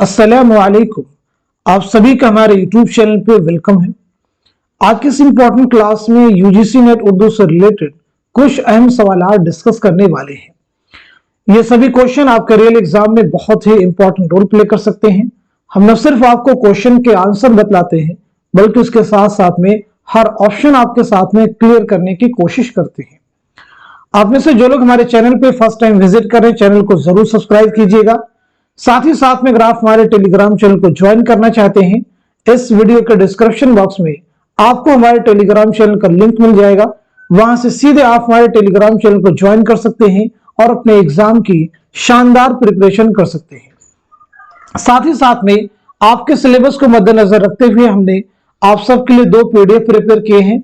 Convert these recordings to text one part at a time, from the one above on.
अस्सलामुअलैकुम। आप सभी का हमारे YouTube चैनल पे वेलकम है। आज की इस इंपॉर्टेंट क्लास में यूजीसी नेट उर्दू से रिलेटेड कुछ अहम सवाल डिस्कस करने वाले हैं। ये सभी क्वेश्चन आपके रियल एग्जाम में बहुत ही इंपॉर्टेंट रोल प्ले कर सकते हैं। हम न सिर्फ आपको क्वेश्चन के आंसर बतलाते हैं बल्कि उसके साथ साथ में हर ऑप्शन आपके साथ में क्लियर करने की कोशिश करते हैं। आप में से जो लोग हमारे चैनल पे फर्स्ट टाइम विजिट कर रहे हैं, चैनल को जरूर सब्सक्राइब कीजिएगा। साथ ही साथ में अगर आप हमारे टेलीग्राम चैनल को ज्वाइन करना चाहते हैं, इस वीडियो के डिस्क्रिप्शन बॉक्स में आपको हमारे टेलीग्राम चैनल का लिंक मिल जाएगा। वहां से सीधे आप हमारे टेलीग्राम चैनल को ज्वाइन कर सकते हैं और अपने एग्जाम की शानदार प्रिपरेशन कर सकते हैं। साथ ही साथ में आपके सिलेबस को मद्देनजर रखते हुए हमने आप सबके लिए 2 पीडीएफ प्रिपेयर किए हैं।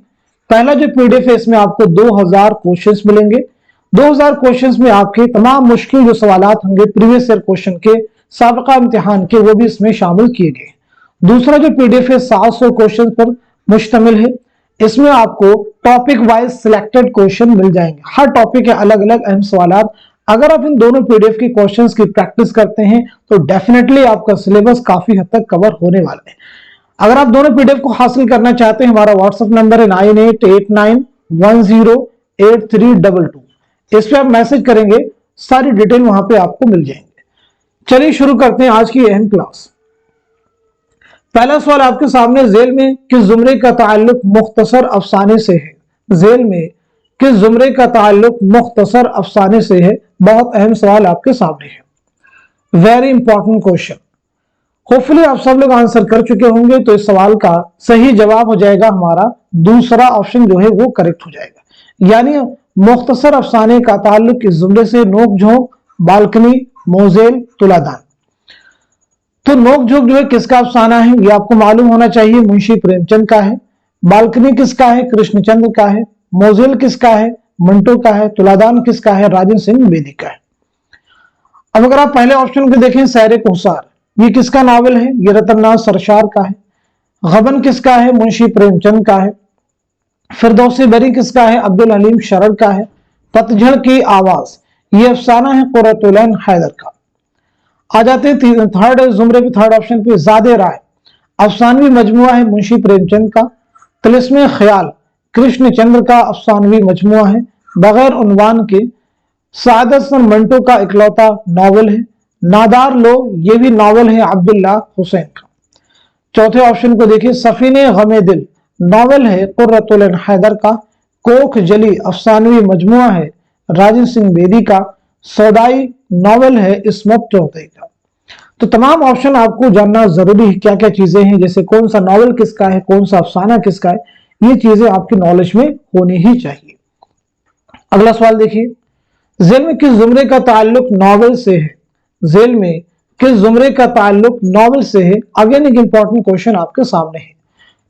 पहला जो पीडीएफ है, इसमें आपको 2000 क्वेश्चंस मिलेंगे। 2000 क्वेश्चंस में आपके तमाम मुश्किल जो सवालात होंगे प्रीवियस ईयर क्वेश्चन के, साबिका इम्तिहान के, वो भी इसमें शामिल किए गए। दूसरा जो पीडीएफ है 700 क्वेश्चन पर मुश्तमिल है। इसमें आपको टॉपिक वाइज सिलेक्टेड क्वेश्चन मिल जाएंगे। हर टॉपिक के अलग अलग अहम सवालात। अगर आप इन दोनों पीडीएफ की क्वेश्चंस की प्रैक्टिस करते हैं तो डेफिनेटली आपका सिलेबस काफी हद तक कवर होने वाला है। अगर आप दोनों पीडीएफ को हासिल करना चाहते हैं, हमारा व्हाट्सएप नंबर है 9889108322। इस पे आप मैसेज करेंगे, सारी डिटेल वहां पे आपको मिल जाएंगे। चलिए शुरू करते हैं आज की अहम क्लास। पहला सवाल आपके सामने, जेल में किस जुमरे का ताल्लुक मुख्तसर अफसाने से है? जेल में किस जुमरे का ताल्लुक मुख्तसर अफसाने से है? बहुत अहम सवाल आपके सामने है। Very important question. होपफुली आप सब लोग आंसर कर चुके होंगे, तो इस सवाल का सही जवाब हो जाएगा हमारा दूसरा ऑप्शन जो है वो करेक्ट हो जाएगा। यानी मुख्तसर अफसाने का ताल्लुक इस जुमरे से नोक झोंक, बालकनी, मोजेल, तुलादान। तो नोक झोंक जो है किसका अफसाना है ये आपको मालूम होना चाहिए, मुंशी प्रेमचंद का है। बालकनी किसका है? कृष्णचंद्र का है। मोजेल किसका है? मंटो का है। तुलादान किसका है? राजेंद्र सिंह बेदी का है। अब अगर आप पहले ऑप्शन को देखें, सैरे कोसार, ये किसका नावल है? ये रतननाथ सरशार का है। गबन किसका है? मुंशी प्रेमचंद का है। फिरदौसी बरी किसका है? अब्दुल हलीम शरर का है। पतझड़ की आवाज, ये अफसाना है कुर्रतुल ऐन हैदर का। आ जाते हैं थर्ड जुमरे पे, थर्ड ऑप्शन पे, ज़ादे राय, अफसानवी मजमुआ है मुंशी प्रेमचंद का। तिलिस्मे ख्याल, कृष्णचंद्र का अफसानवी मजमुआ है बगैर उन्वान के। सादत सन मंटो का इकलौता नावल है। नादार लोग, ये भी नावल है अब्दुल्ला हुसैन का। चौथे ऑप्शन को देखिए, सफीने गमे दिल, नावल है कुर्रतुल ऐन हैदर का। कोख जली, अफसानवी मजमुआ है राजेंद्र सिंह बेदी का। सौदाई, नावल है इस्मत चौधरी का। तो तमाम ऑप्शन आपको जानना जरूरी है, क्या क्या चीजें हैं, जैसे कौन सा नावल किसका है, कौन सा अफसाना किसका है, ये चीजें आपकी नॉलेज में होनी ही चाहिए। अगला सवाल देखिए, जेल में किस जुमरे का ताल्लुक नावल से है? जेल में किस जुमरे का ताल्लुक नावल से है? अगेन एक इंपॉर्टेंट क्वेश्चन आपके सामने है।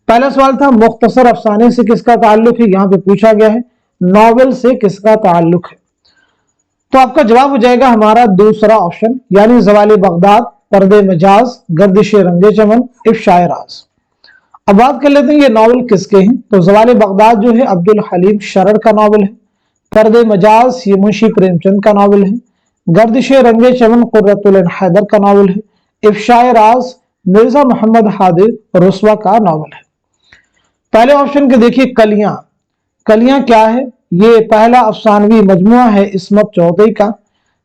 पहला सवाल था मुख्तसर अफसाने से किसका ताल्लुक है, यहां पे पूछा गया है नावल से किसका ताल्लुक है। तो आपका जवाब हो जाएगा हमारा दूसरा ऑप्शन, यानी ज़वाले बगदाद, पर्दे मजाज, गर्दिश रंगे चमन, इफ्शाए राज। अब बात कर लेते हैं ये नावल किसके हैं। तो ज़वाले बगदाद जो है अब्दुल हलीम शरर का नावल है। पर्दे मजाज ये मुंशी प्रेमचंद का नावल है। गर्दिश रंगे चमन कुर्रतुल ऐन हैदर का नावल है। इफ्शाए राज मिर्जा मोहम्मद हादी रुस्वा का नावल है। पहले ऑप्शन के देखिए, कलियां, कलियां क्या है? ये पहला अफसानवी मजमुआ है इस्मत चौधरी का।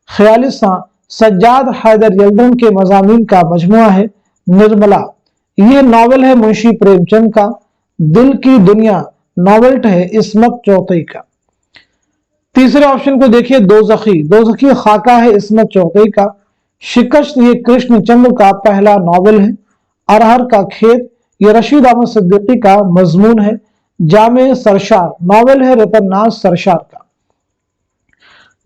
ख्यालिस्तां सज्जाद हैदर यल्दन के मजामीन का मजमुआ है। निर्मला, ये नावल है मुंशी प्रेमचंद का। दिल की दुनिया नावल है इस्मत चौधरी का। तीसरे ऑप्शन को देखिए, दोज़खी, दोज़खी खाका है इस्मत चौधरी का। शिकस्त, ये कृष्णचंद्र का पहला नावल है। अरहर का खेत, ये रशीद अहमद सिद्दीकी का मजमून है। जामे सरशार, नावल है रतननाथ सरशार का।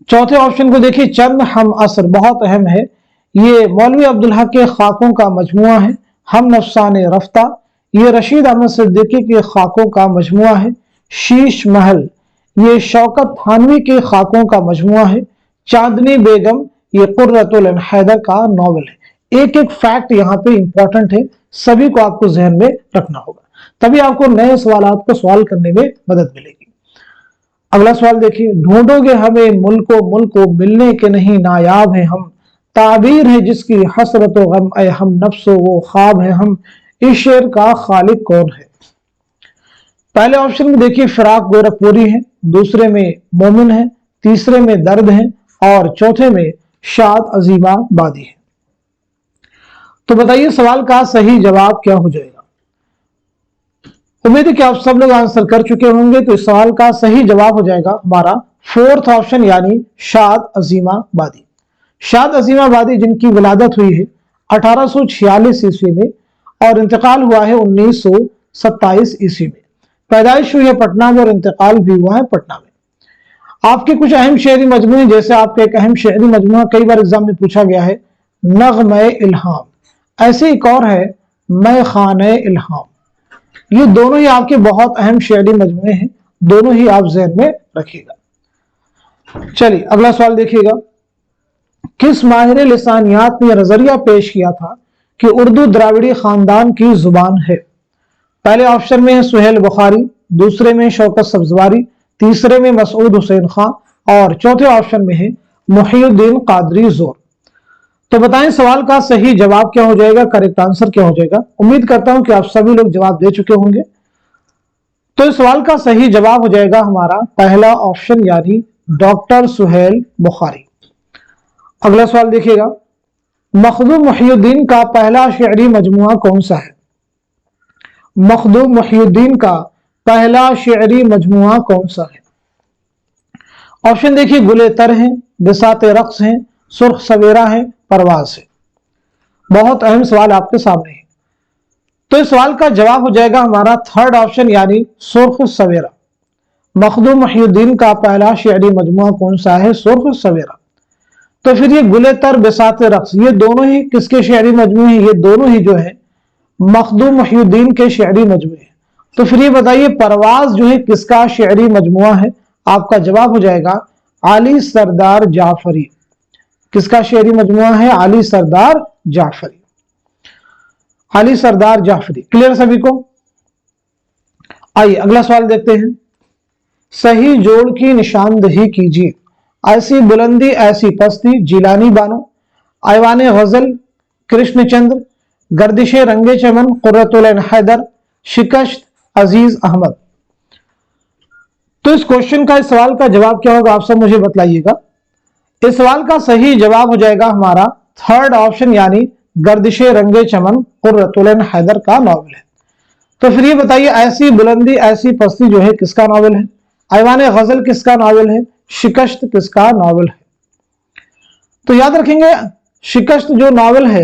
चौथे ऑप्शन को देखिए, चंद हम असर, बहुत अहम है, ये मौलवी अब्दुल हक के खाकों का मजमुआ है। हम नफसाने रफ्ता, ये रशीद अहमद सिद्दीकी के खाकों का मजमुआ है। शीश महल, ये शौकत थानवी के खाकों का मजमुआ है। चांदनी बेगम, ये कुर्रतुल ऐन हैदर का नावल है। एक एक फैक्ट यहाँ पे इंपॉर्टेंट है, सभी को आपको जहन में रखना होगा, तभी आपको नए सवालात को सवाल करने में मदद मिलेगी। अगला सवाल देखिए, ढूंढोगे हमें मुल्को मुल्को, मिलने के नहीं नायाब हैं हम। ताबीर है जिसकी हसरत व गम, ऐ हम नफ्सो वो ख्वाब है हम, इस शेर का खालिक कौन है। पहले ऑप्शन में देखिए फिराक गोरखपुरी है, दूसरे में मोमिन है, तीसरे में दर्द है और चौथे में शाद अजीमाबादी है। तो बताइए सवाल का सही जवाब क्या हो जाएगा। उम्मीद है कि आप सब लोग आंसर कर चुके होंगे। तो इस सवाल का सही जवाब हो जाएगा हमारा फोर्थ ऑप्शन यानी शाद अजीमाबादी। शाद अजीमाबादी जिनकी विलादत हुई है 1846 ईस्वी में और इंतकाल हुआ है 1927 ईस्वी में। पैदाइश हुई है पटना में और इंतकाल भी हुआ है पटना में। आपके कुछ अहम शेरी मजमूए, जैसे आपके एक अहम शेरी मजमूआ कई बार एग्जाम में पूछा गया है नग़्मे इल्हाम, ऐसे एक और है मैं खाने इल्हाम। ये दोनों ही आपके बहुत अहम शेरी मजमूए हैं, दोनों ही आप ज़हन में रखिएगा। चलिए अगला सवाल देखिएगा। किस माहिर लिसानियात ने नजरिया पेश किया था कि उर्दू द्राविड़ी खानदान की जुबान है। पहले ऑप्शन में है सुहेल बुखारी, दूसरे में शौकत सब्जवारी, तीसरे में मसूद हुसैन खान और चौथे ऑप्शन में है मुहीउद्दीन कादरी जोर। तो बताएं सवाल का सही जवाब क्या हो जाएगा, करेक्ट आंसर क्या हो जाएगा। उम्मीद करता हूं कि आप सभी लोग जवाब दे चुके होंगे। तो इस सवाल का सही जवाब हो जाएगा हमारा पहला ऑप्शन यानी डॉक्टर सुहेल बुखारी। अगला सवाल देखिएगा। मखदूम मुहीउद्दीन का पहला शेरी मजमुआ कौन सा है। मखदूम मुहीउद्दीन का पहला शेरी मजमुआ कौन सा है। ऑप्शन देखिए गुले तर हैं, बिसाते रक्स हैं, सुर्ख सवेरा है, परवाज है। बहुत अहम सवाल आपके सामने है। तो इस सवाल का जवाब हो जाएगा हमारा थर्ड ऑप्शन यानी सुर्ख सवेरा। मखदूम मुहीउद्दीन का पहला शेरी मजमुआ कौन सा है, सुर्ख सवेरा। तो फिर ये गुले तर बिसाते रक्स ये दोनों ही किसके शेरी मजमुए हैं, ये दोनों ही जो है मखदूम मुहीउद्दीन के शेरी मजमुए हैं। तो फिर ये बताइए परवाज जो है किसका शेरी मजमुआ है। आपका जवाब हो जाएगा आली सरदार जाफरी। किसका शेरी मजमुआ है, आली सरदार जाफरी। आली सरदार जाफरी। क्लियर सभी को। आइए अगला सवाल देखते हैं। सही जोड़ की निशानदही कीजिए। ऐसी बुलंदी ऐसी पस्ती जिलानी बानो, ऐवान गजल कृष्णचंद्र, गर्दिशे रंगे चमन कुर्रतुल ऐन हैदर, शिकस्त अजीज अहमद। तो इस क्वेश्चन का, इस सवाल का जवाब क्या होगा आप सब मुझे बतलाइएगा। इस सवाल का सही जवाब हो जाएगा हमारा थर्ड ऑप्शन यानी गर्दिशे रंगे चमन कुर्रतुल ऐन हैदर का नॉवल है। तो फिर ये बताइए ऐसी बुलंदी ऐसी पस्ती जो है किसका नॉवल है, ऐवान गजल किसका नॉवल है, शिकस्त किसका नॉवल है। तो याद रखेंगे शिकस्त जो नॉवल है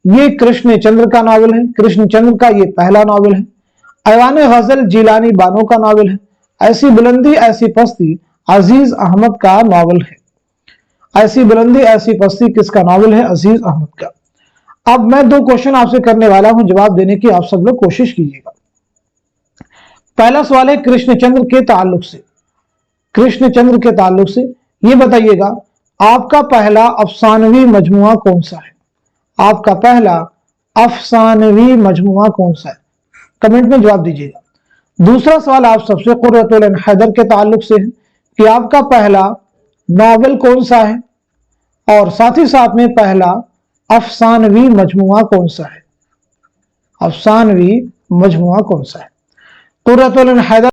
ये कृष्णचंद्र का नॉवल है, कृष्णचंद्र का ये पहला नॉवल है। ऐवान गजल जिलानी बानो का नॉवल है। ऐसी बुलंदी ऐसी पस्ती अजीज अहमद का नॉवल है। ऐसी बुलंदी ऐसी पस्ती किसका नॉवल है, अजीज अहमद का। अब मैं दो क्वेश्चन आपसे करने वाला हूं, जवाब देने की आप सब लोग कोशिश कीजिएगा। पहला सवाल है कृष्णचंद्र के ताल्लुक से। कृष्णचंद्र के ताल्लुक से ये बताइएगा आपका पहला अफसानवी मजमुआ कौन सा है। आपका पहला अफसानवी मजमुआ कौन सा है, कमेंट में जवाब दीजिएगा। दूसरा सवाल आप सबसे कुर्रतुल ऐन हैदर के ताल्लुक से है कि आपका पहला नॉवल कौन सा है और साथ ही साथ में पहला अफसानवी मजमुआ कौन सा है। अफसानवी मजमुआ कौन सा है, कुर्रतुल ऐन हैदर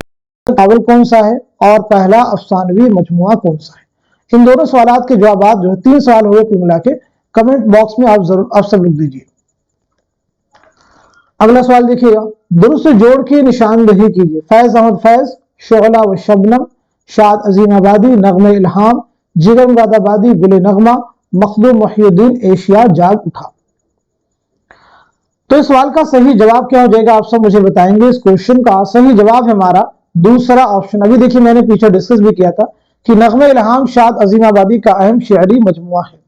नॉवल कौन सा है और पहला अफसानवी मजमुआ कौन सा है। इन दोनों सवालों के जवाब जो है 3 सवाल हुए कुल मिला के कमेंट बॉक्स में आप सब लिख दीजिए। अगला सवाल देखिएगा। दुरुस्त जोड़ की निशानदही कीजिए। फैज अहमद फैज, शोला व शबनम, शाद अजीमाबादी, नग़्मे इल्हाम, जिगर मुरादाबादी, गुले नगमा, मखदूम मुहीउद्दीन, एशिया जाग उठा। तो इस सवाल का सही जवाब क्या हो जाएगा आप सब मुझे बताएंगे। इस क्वेश्चन का सही जवाब है हमारा दूसरा ऑप्शन। अभी देखिए मैंने पीछे डिस्कस भी किया था कि नग़्मे इल्हाम शाद अजीमाबादी का अहम शेरी मजमुआ है।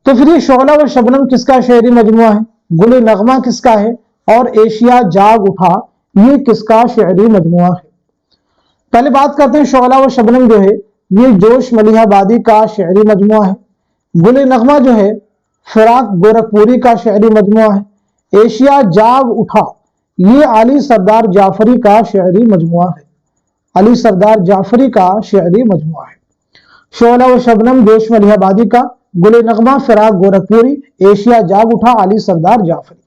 तो फिर ये शोला व शबनम किसका शेरी मजमुआ है, गुले नगमा किसका है और एशिया जाग उठा ये किसका शेरी मजमुआ है। पहले बात करते हैं शोला व शबनम जो है ये जोश मलिहाबादी का शेरी मजमुआ है। गुले नगमा जो है फिराक गोरखपुरी का शेरी मजमुआ है। एशिया जाग उठा ये अली सरदार जाफरी का शेरी मजमुआ है। अली सरदार जाफरी का शेरी मजमुआ है। शोला व शबनम जोश मलिहाबादी का, गुले नगमा फिराक गोरखपुरी, एशिया जाग उठा अली सरदार जाफरी।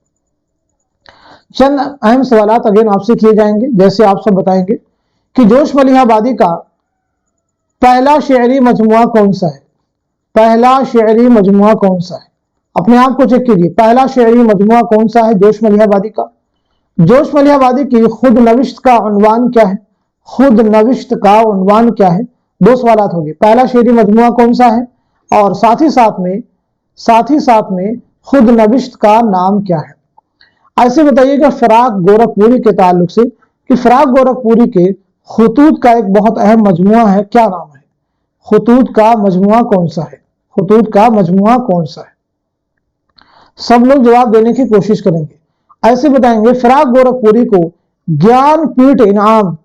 चंद अहम सवालात अगेन आपसे किए जाएंगे, जैसे आप सब बताएंगे कि जोश मलिहाबादी का पहला शेरी मजमुआ कौन सा है? पहला शेरी मजमुआ कौन सा है? अपने आप को चेक कीजिए, पहला शेरी मजमुआ कौन सा है जोश मलिहाबादी का? जोश मलिहाबादी की खुद नविश्त का उन्वान क्या है? खुद नविश्त का उन्वान क्या है? दो सवालात हो गए, पहला शेरी मजमुआ कौन सा है और साथ ही साथ में खुद नविश्त का नाम क्या है? ऐसे बताइएगा फिराक गोरखपुरी के ताल्लुक से कि फिराक गोरखपुरी के खुतूत का एक बहुत अहम मजमुआ है, क्या नाम है? खुतूत का मजमुआ कौन सा है? खुतूत का मजमुआ कौन सा है? सब लोग जवाब देने की कोशिश करेंगे। ऐसे बताएंगे फिराक गोरखपुरी को ज्ञानपीठ इनाम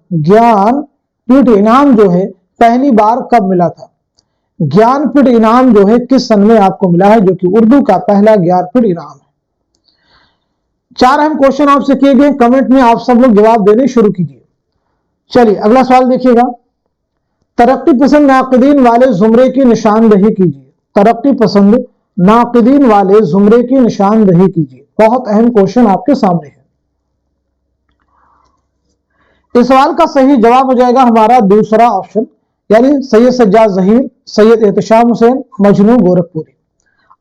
जो है पहली बार कब मिला था? ज्ञानपीठ इनाम जो है किस सन में आपको मिला है, जो कि उर्दू का पहला ज्ञानपीठ इनाम है? चार अहम क्वेश्चन आपसे किए गए, कमेंट में आप सब लोग जवाब देने शुरू कीजिए। चलिए अगला सवाल देखिएगा, तरक्की पसंद नाक़िदीन वाले जुमरे की निशानदही कीजिए। तरक्की पसंद नाक़िदीन वाले जुमरे की निशानदही कीजिए। बहुत अहम क्वेश्चन आपके सामने है। इस सवाल का सही जवाब हो जाएगा हमारा दूसरा ऑप्शन, यानी सैयद सज्जाद ज़हीर, सैयद एहतशाम हुसैन, मजनू गोरखपुरी।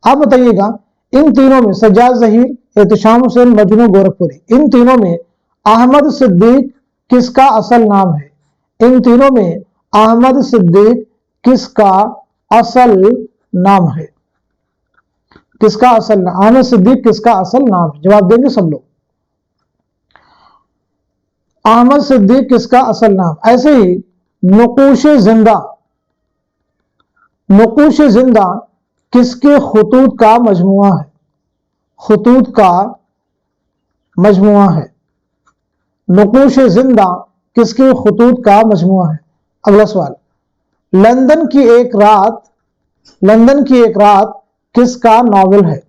आप बताइएगा इन तीनों में सज्जाद ज़हीर, एहतशाम हुसैन, मजनू गोरखपुरी, इन तीनों में अहमद सिद्दीक किसका असल नाम है? इन तीनों में अहमद सिद्दीक किसका असल नाम है? किसका असल नाम? अहमद सिद्दीक किसका असल नाम है? जवाब देंगे सब लोग। अहमद सिद्दीक किसका असल नाम? ऐसे ही नुकूश जिंदा किसके खुतूत का मजमुआ है? खुतूत का मजमुआ है। नुकूश जिंदा किसके खुतूत का मजमुआ है? अगला सवाल, लंदन की एक रात किसका नॉवेल है?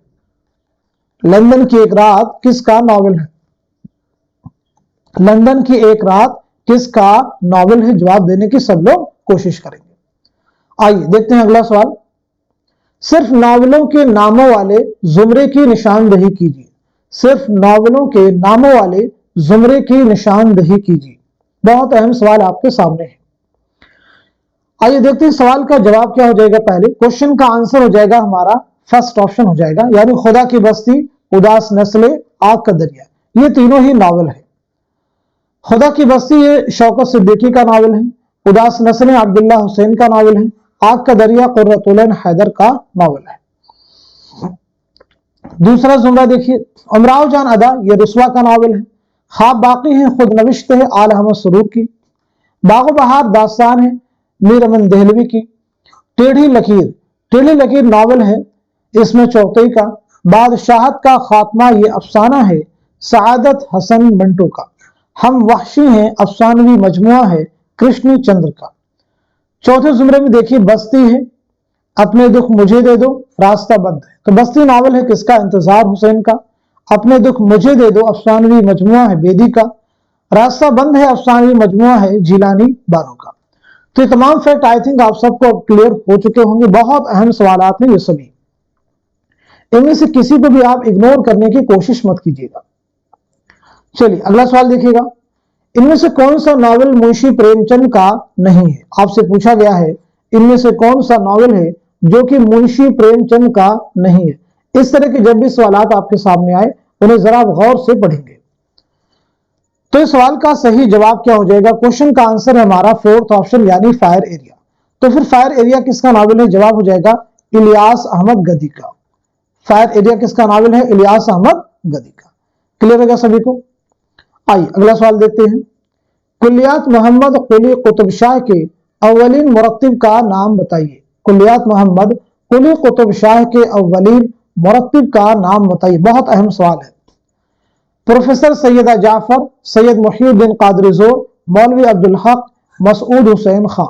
लंदन की एक रात किसका नॉवेल है? लंदन की एक रात किसका नॉवेल है? जवाब देने की सब लोग कोशिश करेंगे। आइए देखते हैं अगला सवाल, सिर्फ नावलों के नामों वाले जुमरे की निशानदही कीजिए। सिर्फ नावलों के नामों वाले जुमरे की निशानदही कीजिए। बहुत अहम सवाल आपके सामने है। आइए देखते हैं सवाल का जवाब क्या हो जाएगा। पहले क्वेश्चन का आंसर हो जाएगा हमारा फर्स्ट ऑप्शन हो जाएगा, यानी खुदा की बस्ती, उदास नस्लें, आग का दरिया, ये तीनों ही नावल है। खुदा की बस्ती ये शौकत सिद्दीकी का नावल है, उदास नस्लें अब्दुल्ला हुसैन का नावल है, आग का दरिया कुर्रतुल ऐन हैदर का नावल है। दूसरा जुमरा देखिए, उमराव जान अदा ये रुस्वा का नावल है, ख्वाब बाकी है खुद नविश्त है आल अहमद सरूर की, बागो बहार दास्तान है मीर अमन देहलवी की, टेढ़ी लकीर नावल है इसमें चौथई का, बादशाहत का खात्मा ये अफसाना है सआदत हसन मंटो का, हम वहशी हैं अफसानवी मजमुआ है कृष्ण चंद्र का। चौथे जुमरे में देखिए बस्ती है, अपने दुख मुझे दे दो, रास्ता बंद है। तो बस्ती नावल है किसका? इंतजार हुसैन का। अपने दुख मुझे दे दो अफसानवी मजमुआ है बेदी का। रास्ता बंद है अफसानवी मजमुआ है जिलानी बानो का। तो ये तमाम फैक्ट आई थिंक आप सबको क्लियर हो चुके होंगे। बहुत अहम सवालात हैं ये सभी, इनमें से किसी को भी आप इग्नोर करने की कोशिश मत कीजिएगा। चलिए अगला सवाल देखिएगा, इनमें से कौन सा नावल मुंशी प्रेमचंद का नहीं है? आपसे पूछा गया है इनमें से कौन सा नावल है जो कि मुंशी प्रेमचंद का नहीं है। इस तरह के जब भी सवालात आपके सामने आए उन्हें जरा गौर से पढ़ेंगे। तो इस सवाल का सही जवाब क्या हो जाएगा? क्वेश्चन का आंसर है हमारा फोर्थ ऑप्शन, यानी फायर एरिया। तो फिर फायर एरिया किसका नावल है? जवाब हो जाएगा इलियास अहमद गदी का। फायर एरिया किसका नावल है? इलियास अहमद गदी का। क्लियर होगा सभी को? आइए अगला सवाल देखते हैं, कुलियात मोहम्मद कुली कुतुब शाह के अव्वलीन मुरत्तिब का नाम बताइए। कुलियात मोहम्मद कुली कुतुब शाह के अव्वलीन मुरत्तिब का नाम बताइए। बहुत अहम सवाल है। प्रोफेसर सैयदा जाफर, सैयद मुहीउद्दीन कादरी जोर, मौलवी अब्दुल हक, मसूद हुसैन खां।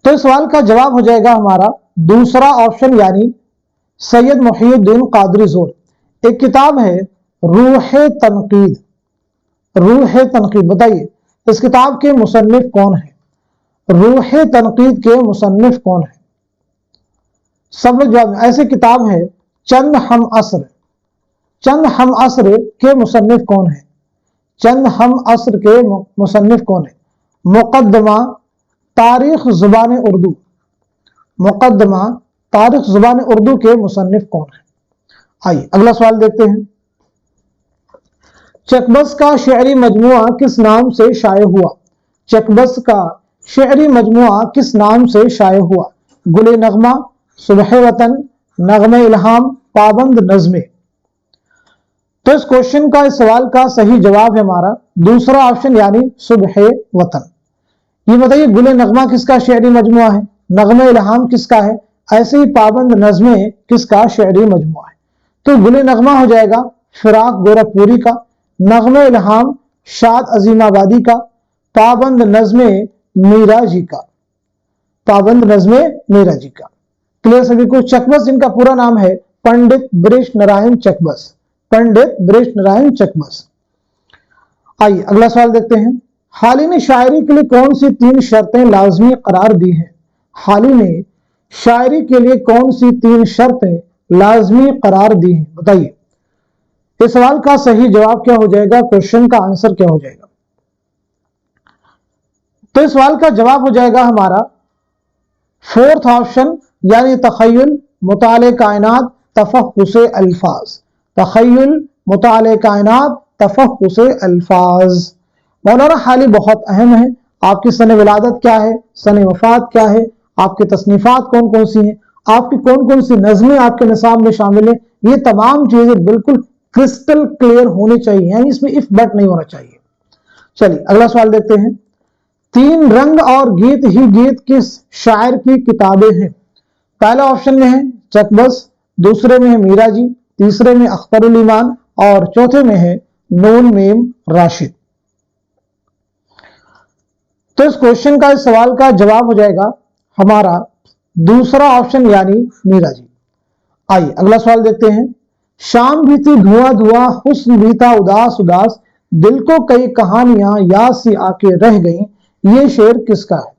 तो इस सवाल का जवाब हो जाएगा हमारा दूसरा ऑप्शन, यानी सैयद मुहीउद्दीन कादरी जोर। एक किताब है रूह तनकीद। रूह तनकीद, बताइए इस किताब के मुसन्निफ कौन है? रूह तनकीद के मुसन्निफ कौन है? सब लोग जवाब। ऐसे किताब है चंद हम असर। चंद हम असर के मुसन्निफ कौन है? चंद हम असर के मुसन्निफ कौन है? मुकद्दमा तारीख जुबान उर्दू। मुकद्दमा तारीख जुबान उर्दू के मुसन्निफ कौन है? आइए अगला सवाल देखते हैं। चकबस का शेरी मजमुआ किस नाम से शाये हुआ? चकबस का शेरी मजमुआ किस नाम से शाये हुआ? गुले नगमा, सुबह वतन, नगमे इल्हाम, पाबंद नज़्मे। तो इस क्वेश्चन का, इस सवाल का सही जवाब है हमारा दूसरा ऑप्शन यानी सुबह वतन। ये बताइए गुले नगमा किसका शेरी मजमुआ है? नगमे इल्हाम किसका है? ऐसे ही पाबंद नज़्मे किसका शेरी मजमुआ है? तो गुले नगमा हो जाएगा फिराक गोरखपुरी का, नगमे इल्हाम शाद अजीमाबादी का, पाबंद नज़्मे मीरा जी का। पाबंद नज़्मे मीरा जी का। क्लियर सभी को? चकबस जिनका पूरा नाम है पंडित बृष नारायण चकबस। पंडित बृष नारायण चकबस। आइए अगला सवाल देखते हैं। हाली ने शायरी के लिए कौन सी 3 शर्तें लाजमी करार दी हैं? हाली ने शायरी के लिए कौन सी 3 शर्तें लाजमी करार दी हैं? बताइए। इस सवाल का सही जवाब क्या हो जाएगा? क्वेश्चन का आंसर क्या हो जाएगा? तो इस सवाल का जवाब हो जाएगा हमारा 4th ऑप्शन यानी तखय्युल, मुताले कायनात, तफहुसे अल्फाज। तखय्युल, मुताले कायनात, तफहुसे अल्फाज। मौलाना हाली बहुत अहम है। आपकी सन विलादत क्या है? सन वफात क्या है? आपकी तसनीफात कौन कौन सी हैं? आपकी कौन कौन सी नज़में आपके निसाब में शामिल है? ये तमाम चीजें बिल्कुल क्रिस्टल क्लियर होनी चाहिए, यानी इसमें इफ बट नहीं होना चाहिए। चलिए अगला सवाल देखते हैं। 3 रंग और गीत ही गीत किस शायर की किताबें हैं? पहला ऑप्शन में है चकबस, दूसरे में है मीरा जी, तीसरे में अख्तरुल ईमान और चौथे में है नून मीम राशिद। तो इस क्वेश्चन का, इस सवाल का जवाब हो जाएगा हमारा दूसरा ऑप्शन यानी मीरा जी। आइए अगला सवाल देखते हैं। शाम भी थी धुआं धुआं, हुस्न भी था उदास उदास, दिल को कई कहानियां याद सी आके रह गईं, ये शेर किसका है?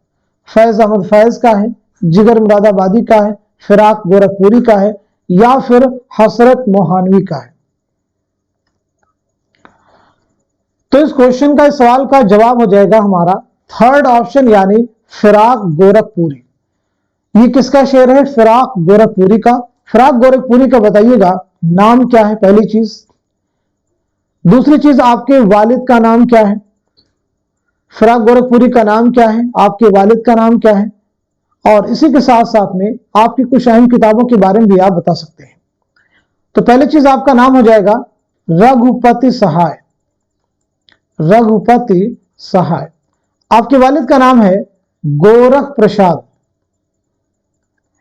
फैज अहमद फैज का है, जिगर मुरादाबादी का है, फिराक गोरखपुरी का है या फिर हसरत मोहानवी का है? तो इस क्वेश्चन का, इस सवाल का जवाब हो जाएगा हमारा 3rd ऑप्शन यानी फिराक गोरखपुरी। ये किसका शेर है? फिराक गोरखपुरी का। फिराक गोरखपुरी का बताइएगा नाम क्या है? पहली चीज। दूसरी चीज, आपके वालिद का नाम क्या है? फिराक गोरखपुरी का नाम क्या है? आपके वालिद का नाम क्या है? और इसी के साथ साथ में आपकी कुछ अहम किताबों के बारे में भी आप बता सकते हैं। तो पहली चीज आपका नाम हो जाएगा रघुपति सहाय। रघुपति सहाय। आपके वालिद का नाम है गोरख प्रसाद।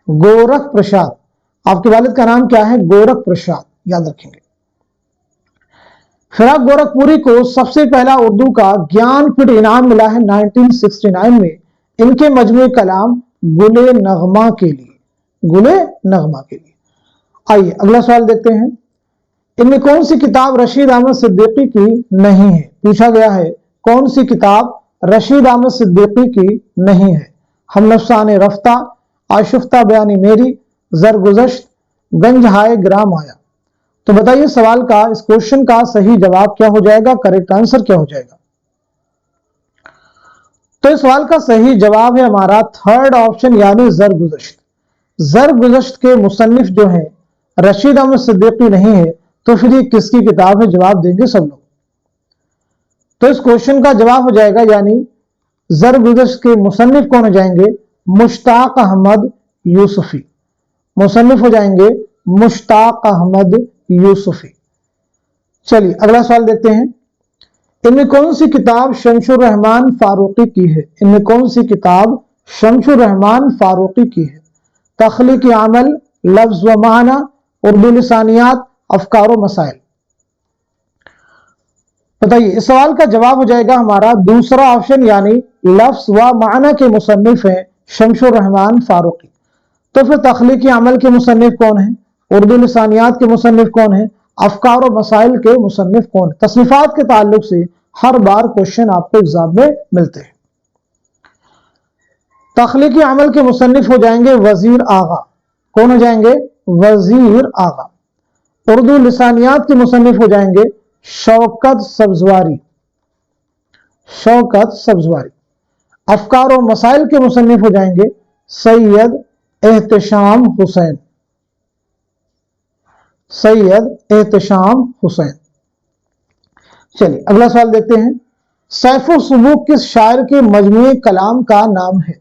गोरख प्रसाद। आपके वालिद का नाम क्या है? गोरख प्रसाद। याद रखेंगे। फिराक गोरखपुरी को सबसे पहला उर्दू का ज्ञानपीठ इनाम मिला है 1969 में, इनके मजमूए कलाम गुले नगमा के लिए। गुले नगमा के लिए। आइए अगला सवाल देखते हैं। इनमें कौन सी किताब रशीद अहमद सिद्दीकी की नहीं है? पूछा गया है कौन सी किताब रशीद अहमद सिद्दीकी की नहीं है? हम नफ्साने रफ्ता, आशुफ्ता बयानी मेरी, जरगुज़श्त, गंज हाय ग्राम आया। तो बताइए सवाल का, इस क्वेश्चन का सही जवाब क्या हो जाएगा? करेक्ट आंसर क्या हो जाएगा? तो इस सवाल का सही जवाब है हमारा 3rd ऑप्शन यानी जरगुज़श्त। जरगुज़श्त के मुसन्निफ जो है रशीद अहमद सिद्दीकी नहीं है, तो फिर ये किसकी किताब है? जवाब देंगे सब लोग। तो इस क्वेश्चन का जवाब हो जाएगा यानी जरगुज़श्त के मुसन्निफ कौन हो जाएंगे? मुश्ताक अहमद यूसुफी। मुसन्निफ हो जाएंगे मुश्ताक अहमद यूसुफी। चलिए अगला सवाल देखते हैं। इनमें कौन सी किताब शमशुर रहमान फारूकी की है? इनमें कौन सी किताब शमशुर रहमान फारूकी की है? तख्लीकी अमल, लफ्ज व माना, उर्दू लिसानियात, अफकार व मसाइल। बताइए इस सवाल का जवाब हो जाएगा हमारा दूसरा ऑप्शन यानी लफ्ज व माना के मुसन्निफ है शमशुर रहमान फारूकी। तो फिर तख्लीकी अमल के मुसन्निफ कौन है? उर्दू लिसानियात के मुसन्निफ कौन है? अफकार व मसाइल के मुसन्निफ कौन है? तस्नीफात के ताल्लुक से हर बार क्वेश्चन आपको एग्जाम में मिलते हैं। तख्लीकी अमल के मुसन्निफ हो जाएंगे वजीर आगा। कौन हो जाएंगे? वजीर आगा। उर्दू लिसानियात के मुसन्निफ हो जाएंगे शौकत सब्जवारी, शौकत सब्जवारी। अफकार और मसाइल के मुसन्निफ हो जाएंगे सैयद एहतशाम हुसैन, सैयद एहतशाम हुसैन। चलिए अगला सवाल देखते हैं। सैफुल सुबूक किस शायर के मजमूए कलाम का नाम है?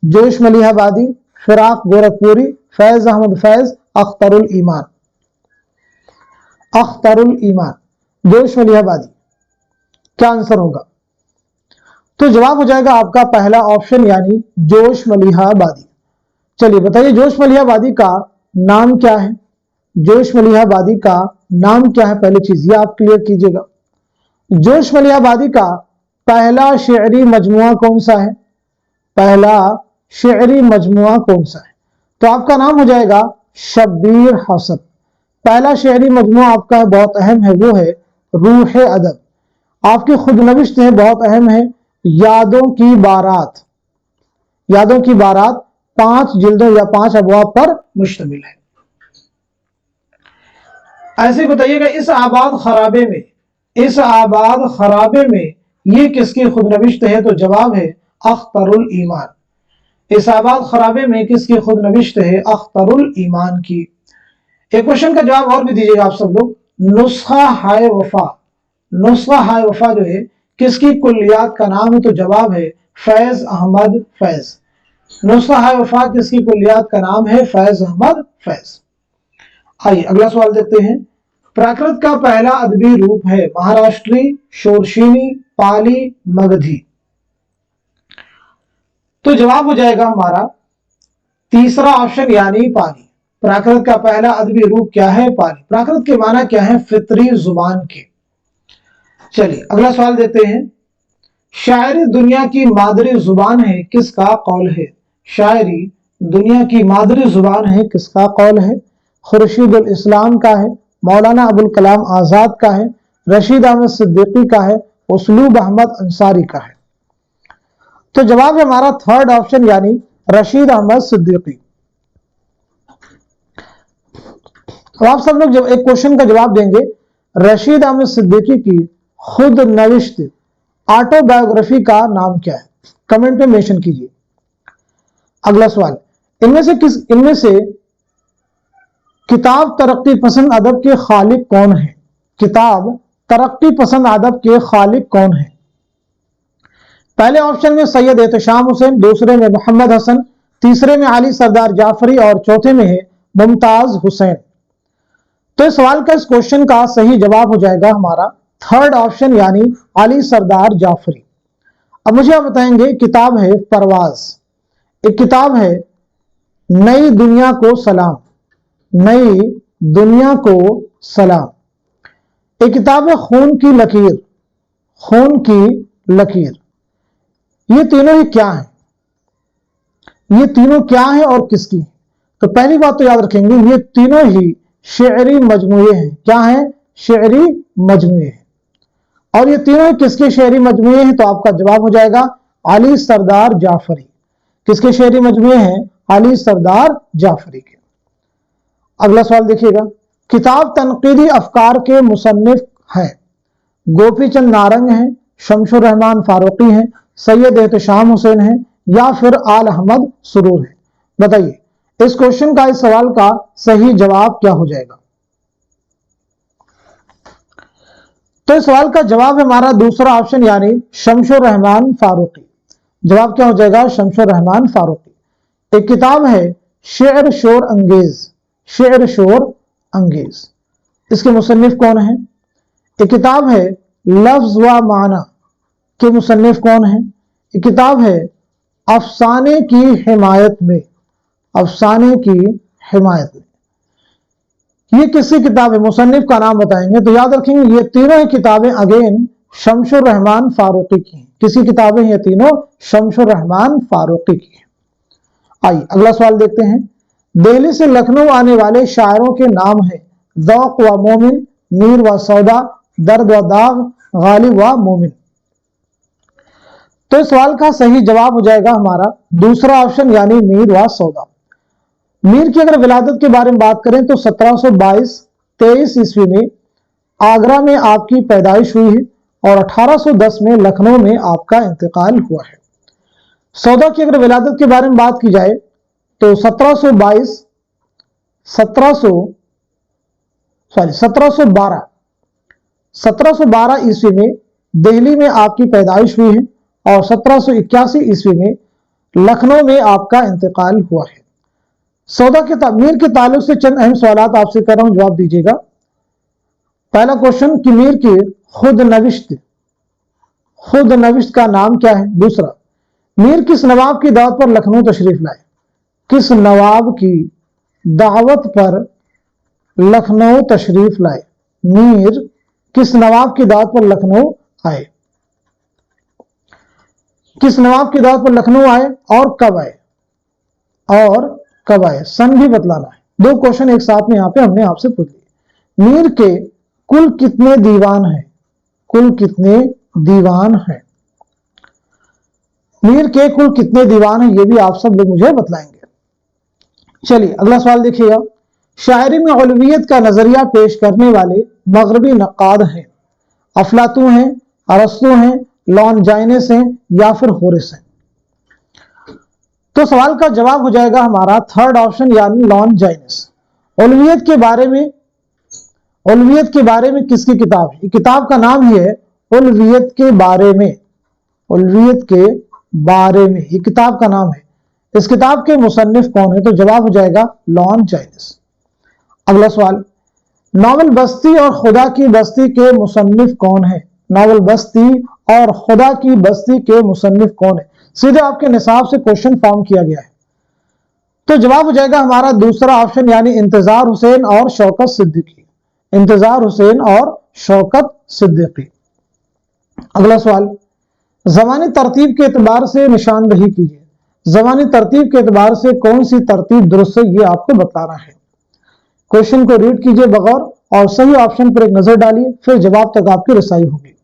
जोश मलिहाबादी, फिराक गोरखपुरी, फैज अहमद फैज, अख्तरुल ईमान। अख्तरुल ईमान, जोश मलिहाबादी। क्या आंसर होगा? तो जवाब हो जाएगा आपका पहला ऑप्शन यानी जोश मलिहाबादी। चलिए बताइए जोश मलिहाबादी का नाम क्या है? जोश मलिहाबादी का नाम क्या है? पहली चीज ये आप क्लियर कीजिएगा। जोश मलिहाबादी का पहला शेरी मजमुआ कौन सा है? पहला शेरी मजमुआ कौन सा है? तो आपका नाम हो जाएगा शब्बीर हसन। पहला शेरी मजमुआ आपका बहुत अहम है, वो है रूह अदब। आपकी खुद नविश्त है, बहुत अहम है, यादों की बारात। यादों की बारात 5 जिल्दों या 5 अबवाब पर मुश्तमिल है। ऐसे बताइएगा इस आबाद खराबे में, इस आबाद खराबे में ये किसकी खुद नविश्त है? तो जवाब है अख्तरुल ईमान। इस आबाद खराबे में किसकी खुद नविश्त है? अख्तरुल ईमान की। एक क्वेश्चन का जवाब और भी दीजिएगा आप सब लोग। नुस्खा हाय वफा, नुस्खा हाय वफा जो है किसकी कुल्लियात का नाम है? तो जवाब है फैज अहमद फैज। नुस्खा हाय वफा किसकी कुल्लियात का नाम है? फैज अहमद फैज। आइए अगला सवाल देखते हैं। प्राकृत का पहला अदबी रूप है महाराष्ट्री, शोरशीनी, पाली, मगधी। तो जवाब हो जाएगा हमारा तीसरा ऑप्शन यानी पाली। प्राकृत का पहला अदबी रूप क्या है? पाली। प्राकृत के माना क्या है? फितरी जुबान के। चलिए अगला सवाल देते हैं। शायरी दुनिया की मादरी जुबान है, किसका कौल है? शायरी दुनिया की मादरी जुबान है, किसका कौल है? खुर्शीदुल इस्लाम का है, मौलाना अबुल कलाम आजाद का है, रशीद अहमद सिद्दीकी का है, उसलूब अहमद अंसारी का है। तो जवाब है हमारा थर्ड ऑप्शन यानी रशीद अहमद सिद्दीकी। तो आप सब लोग जब एक क्वेश्चन का जवाब देंगे, रशीद अहमद सिद्दीकी की खुद नविश्त ऑटोबायोग्राफी का नाम क्या है? कमेंट में मेंशन कीजिए। अगला सवाल, इनमें से किताब तरक्की पसंद अदब के खालिक कौन है? किताब तरक्की पसंद अदब के खालिक कौन है? पहले ऑप्शन में सैयद एहतशाम हुसैन, दूसरे में मोहम्मद हसन, तीसरे में अली सरदार जाफरी और चौथे में है मुमताज हुसैन। तो इस सवाल का, इस क्वेश्चन का सही जवाब हो जाएगा हमारा थर्ड ऑप्शन यानी अली सरदार जाफरी। अब मुझे आप बताएंगे, किताब है परवाज, एक किताब है नई दुनिया को सलाम, नई दुनिया को सलाम, एक किताब है खून की लकीर, खून की लकीर। ये तीनों ही क्या है? ये तीनों क्या है और किसकी? तो पहली बात तो याद रखेंगे, ये तीनों ही शेरी मजमूए हैं। क्या है? शेरी मजमूए हैं। और ये तीनों किसके शेरी मजमूए हैं? तो आपका जवाब हो जाएगा अली सरदार जाफरी। किसके शेरी मजमूए हैं? अली सरदार जाफरी के। अगला सवाल देखिएगा। किताब तनकीदी अफकार के मुसन्निफ हैं, गोपी चंद नारंग हैं, शमशुर रहमान फारूकी हैं, सैयद एहतशाम हुसैन हैं या फिर आल अहमद सुरूर है? बताइए इस क्वेश्चन का, इस सवाल का सही जवाब क्या हो जाएगा? तो इस सवाल का जवाब है हमारा दूसरा ऑप्शन यानी शमशुर रहमान फारूकी। जवाब क्या हो जाएगा? शमशुर रहमान फारूकी। एक किताब है शेर शोर अंगेज, शेर शोर अंगेज, इसके मुसन्निफ कौन है? एक किताब है लफ्ज व माना के मुसन्निफ कौन है? एक किताब है अफसाने की हिमायत में, अफसाने की हिमायत में। ये किसकी किताब है? मुसन्निफ का नाम बताएंगे। तो याद रखेंगे ये तीनों ही किताबें अगेन शमशुर रहमान फारूकी की हैं। किसी किताबें ये तीनों? शमशुर रहमान फारूकी की हैं। आइए अगला सवाल देखते हैं। दिल्ली से लखनऊ आने वाले शायरों के नाम है ज़ौक़ व मोमिन, मीर व सौदा, दर्द व दाग, गालिब व मोमिन। तो इस सवाल का सही जवाब हो जाएगा हमारा दूसरा ऑप्शन यानी मीर व सौदा। मीर की अगर विलादत के बारे में बात करें तो 1722-23 ईस्वी में आगरा में आपकी पैदाइश हुई है और 1810 में लखनऊ में आपका इंतकाल हुआ है। सौदा की अगर विलादत के बारे में बात की जाए तो 1712 ईस्वी में दिल्ली में आपकी पैदाइश हुई है और 1781 ईस्वी में लखनऊ में आपका इंतकाल हुआ है। सौदा के मीर के ताल्लुक से चंद अहम सवाल आपसे कर रहा हूं, जवाब दीजिएगा। पहला क्वेश्चन कि मीर की खुद नविश्त का नाम क्या है। दूसरा, मीर किस नवाब की दावत पर लखनऊ तशरीफ लाए। किस नवाब की दावत पर लखनऊ तशरीफ लाए। मीर किस नवाब की दावत पर लखनऊ आए। किस नवाब की दावत पर लखनऊ आए और कब आए, सन भी बतलाना है। दो क्वेश्चन एक साथ में यहां पे हमने आपसे पूछ लिए। मीर के कुल कितने दीवान हैं। मीर के कुल कितने दीवान हैं, ये भी आप सब लोग मुझे बतलाएंगे। चलिए अगला सवाल देखिएगा। शायरी में उलवियत का नजरिया पेश करने वाले मगरबी नक्काद हैं। अफलातून हैं, अरस्तू हैं, लॉन्जाइनस हैं या फिर होरिस हैं। तो सवाल का जवाब हो जाएगा हमारा थर्ड ऑप्शन यानी लॉन्जाइनस। उलवियत के बारे में किसकी किताब है। किताब का नाम ही है उलवियत के बारे में, ये किताब का नाम है। इस किताब के मुसन्निफ कौन है, तो जवाब हो जाएगा लॉन्जाइनस। अगला सवाल, नावल बस्ती और खुदा की बस्ती के मुसन्निफ कौन है। नावल बस्ती और खुदा की बस्ती के मुसन्निफ कौन है। सीधे आपके निसाब से क्वेश्चन फॉर्म किया गया है, तो जवाब हो जाएगा हमारा दूसरा ऑप्शन यानी इंतजार हुसैन और शौकत सिद्दीकी। अगला सवाल, ज़मानी तरतीब के एतबार से निशानदही कीजिए। ज़मानी तरतीब के एतबार से कौन सी तरतीब दुरुस्त है, ये आपको बताना है। क्वेश्चन को रीड कीजिए बगौर और सही ऑप्शन पर एक नजर डालिए, फिर जवाब तक आपकी रसाई होगी।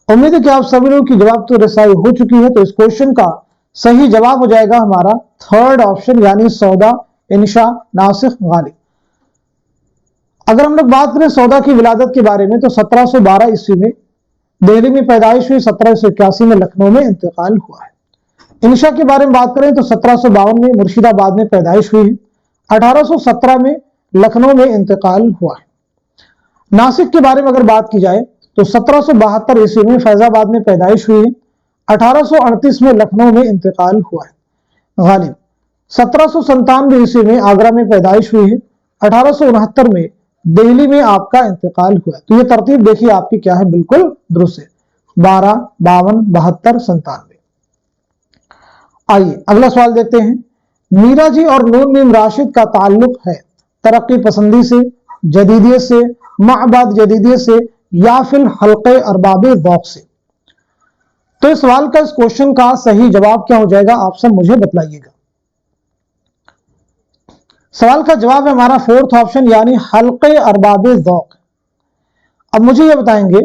उम्मीद है कि आप सभी लोगों की जवाब तो रसाई हो चुकी है। तो इस क्वेश्चन का सही जवाब हो जाएगा हमारा थर्ड ऑप्शन यानी सौदा, इंशा, नासिख, गालिब। अगर हम लोग बात करें सौदा की विलादत के बारे में तो 1712 ईस्वी में दिल्ली में पैदाइश हुई, 1781 में लखनऊ में इंतकाल हुआ है। इंशा के बारे में बात करें तो 1752 में मुर्शिदाबाद में पैदाइश हुई है, 1817 में लखनऊ में इंतकाल हुआ है। नासिक के बारे में अगर बात की जाए तो 1772 ईस्वी में फैजाबाद में पैदाइश हुई है, 1838 में लखनऊ में इंतकाल हुआ है। गालिब 1797 ईस्वी में आगरा में पैदाइश हुई है, 1869 में दिल्ली में आपका इंतकाल हुआ। तो ये तरतीब देखिए आपकी क्या है, बिल्कुल दुरुस्त है, 12, 52, 72, 97। आइए अगला सवाल देखते हैं। मीरा जी और नून मीम राशिद का ताल्लुक है तरक्की पसंदी से, जदीदियत से, माबाद जदीदियत से या फिर हल्के अरबाबे ज़ौक़ से। तो इस सवाल का, इस क्वेश्चन का सही जवाब क्या हो जाएगा, आप सब मुझे बतलाइएगा। सवाल का जवाब है हमारा फोर्थ ऑप्शन यानी हल्के अरबाबे ज़ौक़। अब मुझे ये बताएंगे,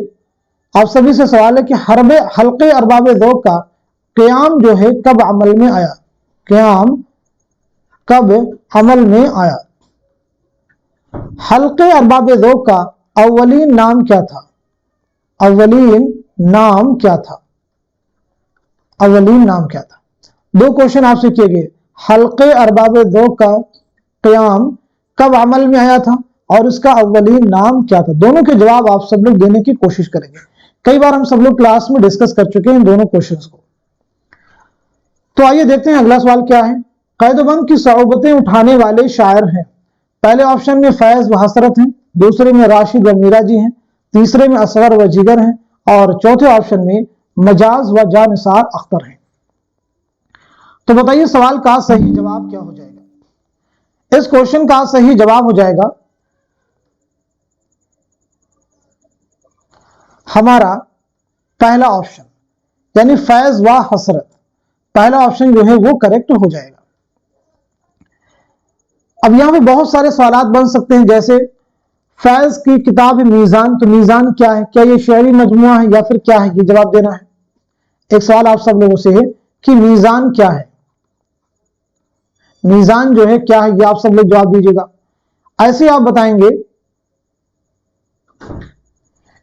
आप सभी से सवाल है कि हल्के अरबाबे ज़ौक़ का क़याम जो है कब अमल में आया। क़याम कब अमल में आया। हल्के अरबाबे ज़ौक़ का अव्वलीन नाम क्या था। अव्वलीन नाम क्या था। दो क्वेश्चन आपसे किए गए, हल्के अरबाबे ज़ौक़ का क़याम कब अमल में आया था और इसका अव्वलीन नाम क्या था। दोनों के जवाब आप सब लोग देने की कोशिश करेंगे। कई बार हम सब लोग क्लास में डिस्कस कर चुके हैं इन दोनों क्वेश्चंस को। तो आइए देखते हैं अगला सवाल क्या है। क़ैदबंद की सऊबतें उठाने वाले शायर हैं। पहले ऑप्शन में फैज व हसरत हैं, दूसरे में राशिद व मीरा जी हैं, तीसरे में असगर व जिगर हैं और चौथे ऑप्शन में मजाज व जानिसार अख्तर हैं। तो बताइए सवाल का सही जवाब क्या हो जाएगा। इस क्वेश्चन का सही जवाब हो जाएगा हमारा पहला ऑप्शन यानी फैज व हसरत। पहला ऑप्शन जो है वो करेक्ट हो जाएगा। अब यहां पे बहुत सारे सवाल बन सकते हैं, जैसे फैज की किताब है मीजान, तो मीजान क्या है, क्या ये शेरी मजमुआ है या फिर क्या है, ये जवाब देना है। एक सवाल आप सब लोगों से है कि मीजान क्या है। मीजान जो है क्या है, ये आप सब लोग जवाब दीजिएगा। ऐसे आप बताएंगे।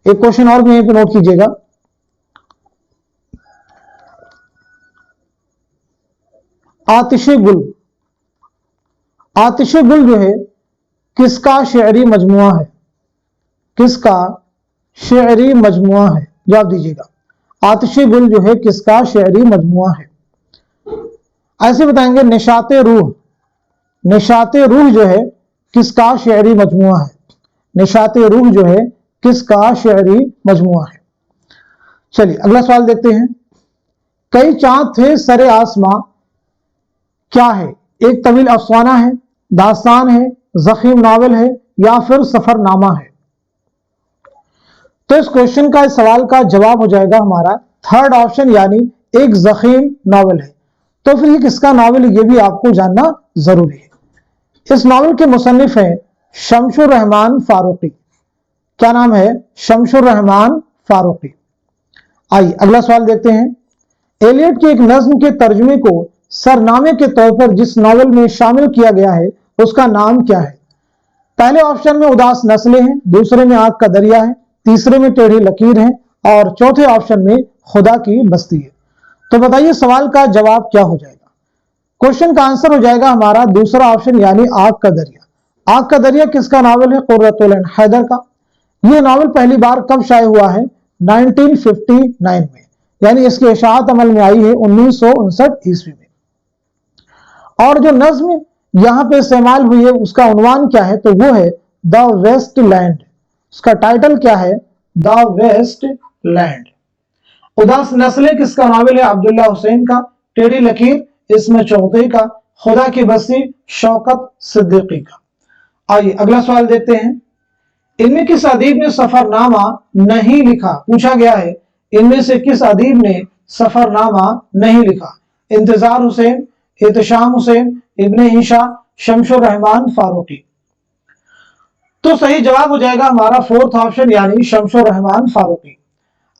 एक क्वेश्चन और भी यहीं पे नोट कीजिएगा। आतिश गुल, आतिश गुल जो है किसका शेरी मजमुआ है, किसका शेरी मजमुआ है, जवाब दीजिएगा। आतिश गुल जो है किसका शेरी मजमुआ है। ऐसे बताएंगे निशाते रूह, निशाते रूह जो है किसका शेरी मजमुआ है, निशाते रूह जो है किसका शेरी मजमुआ है। चलिए अगला सवाल देखते हैं। कई चांद थे सरे आसमां क्या है, एक तवील अफसाना है, दास्तान है, जखीम नावल है या फिर सफरनामा है। तो इस क्वेश्चन का, इस सवाल का जवाब हो जाएगा हमारा थर्ड ऑप्शन, यानी एक जखीम नावल है। तो फिर ये किसका नावल है, ये भी आपको जानना जरूरी है। इस नावल के मुसन्निफ हैं शमशुर रहमान फारूकी। क्या नाम है, शमशुर रहमान फारूकी। आइए अगला सवाल देखते हैं। एलियट की एक नज्म के तर्जुमे को सरनामे के तौर पर जिस नावल में शामिल किया गया है उसका नाम क्या है। पहले ऑप्शन में उदास नस्लें हैं, दूसरे में आग का दरिया है, तीसरे में टेढ़ी लकीर है और चौथे ऑप्शन में खुदा की बस्ती है। तो बताइए सवाल का जवाब क्या हो जाएगा। क्वेश्चन का आंसर हो जाएगा हमारा दूसरा ऑप्शन, यानी आग का दरिया। आग का दरिया किसका नावल है, कुर्रतुल ऐन हैदर का। यह नावल पहली बार कब शाये हुआ है, 1959 में, यानी इसकी इशाअत अमल में आई है 1959 ईस्वी में। और जो नज्म यहां पे इस्तेमाल हुई है उसका उन्वान क्या है, तो वो है द वेस्ट लैंड। उसका टाइटल क्या है, द वेस्ट लैंड। उदास नस्लें किसका नावल है, अब्दुल्ला हुसैन का। टेढ़ी लकीर इसमें चौथे का। खुदा की बस्ती शौकत सिद्दीकी का। आइए अगला सवाल देखते हैं। इनमें किस अदीब ने सफरनामा नहीं लिखा, पूछा गया है इनमें से किस अदीब ने सफरनामा नहीं लिखा। इंतजार हुसैन, एहतशाम हुसैन, इब्ने ईशा, शमशुर रहमान फारूकी। तो सही जवाब हो जाएगा हमारा फोर्थ ऑप्शन, यानी शमशुर रहमान फारूकी।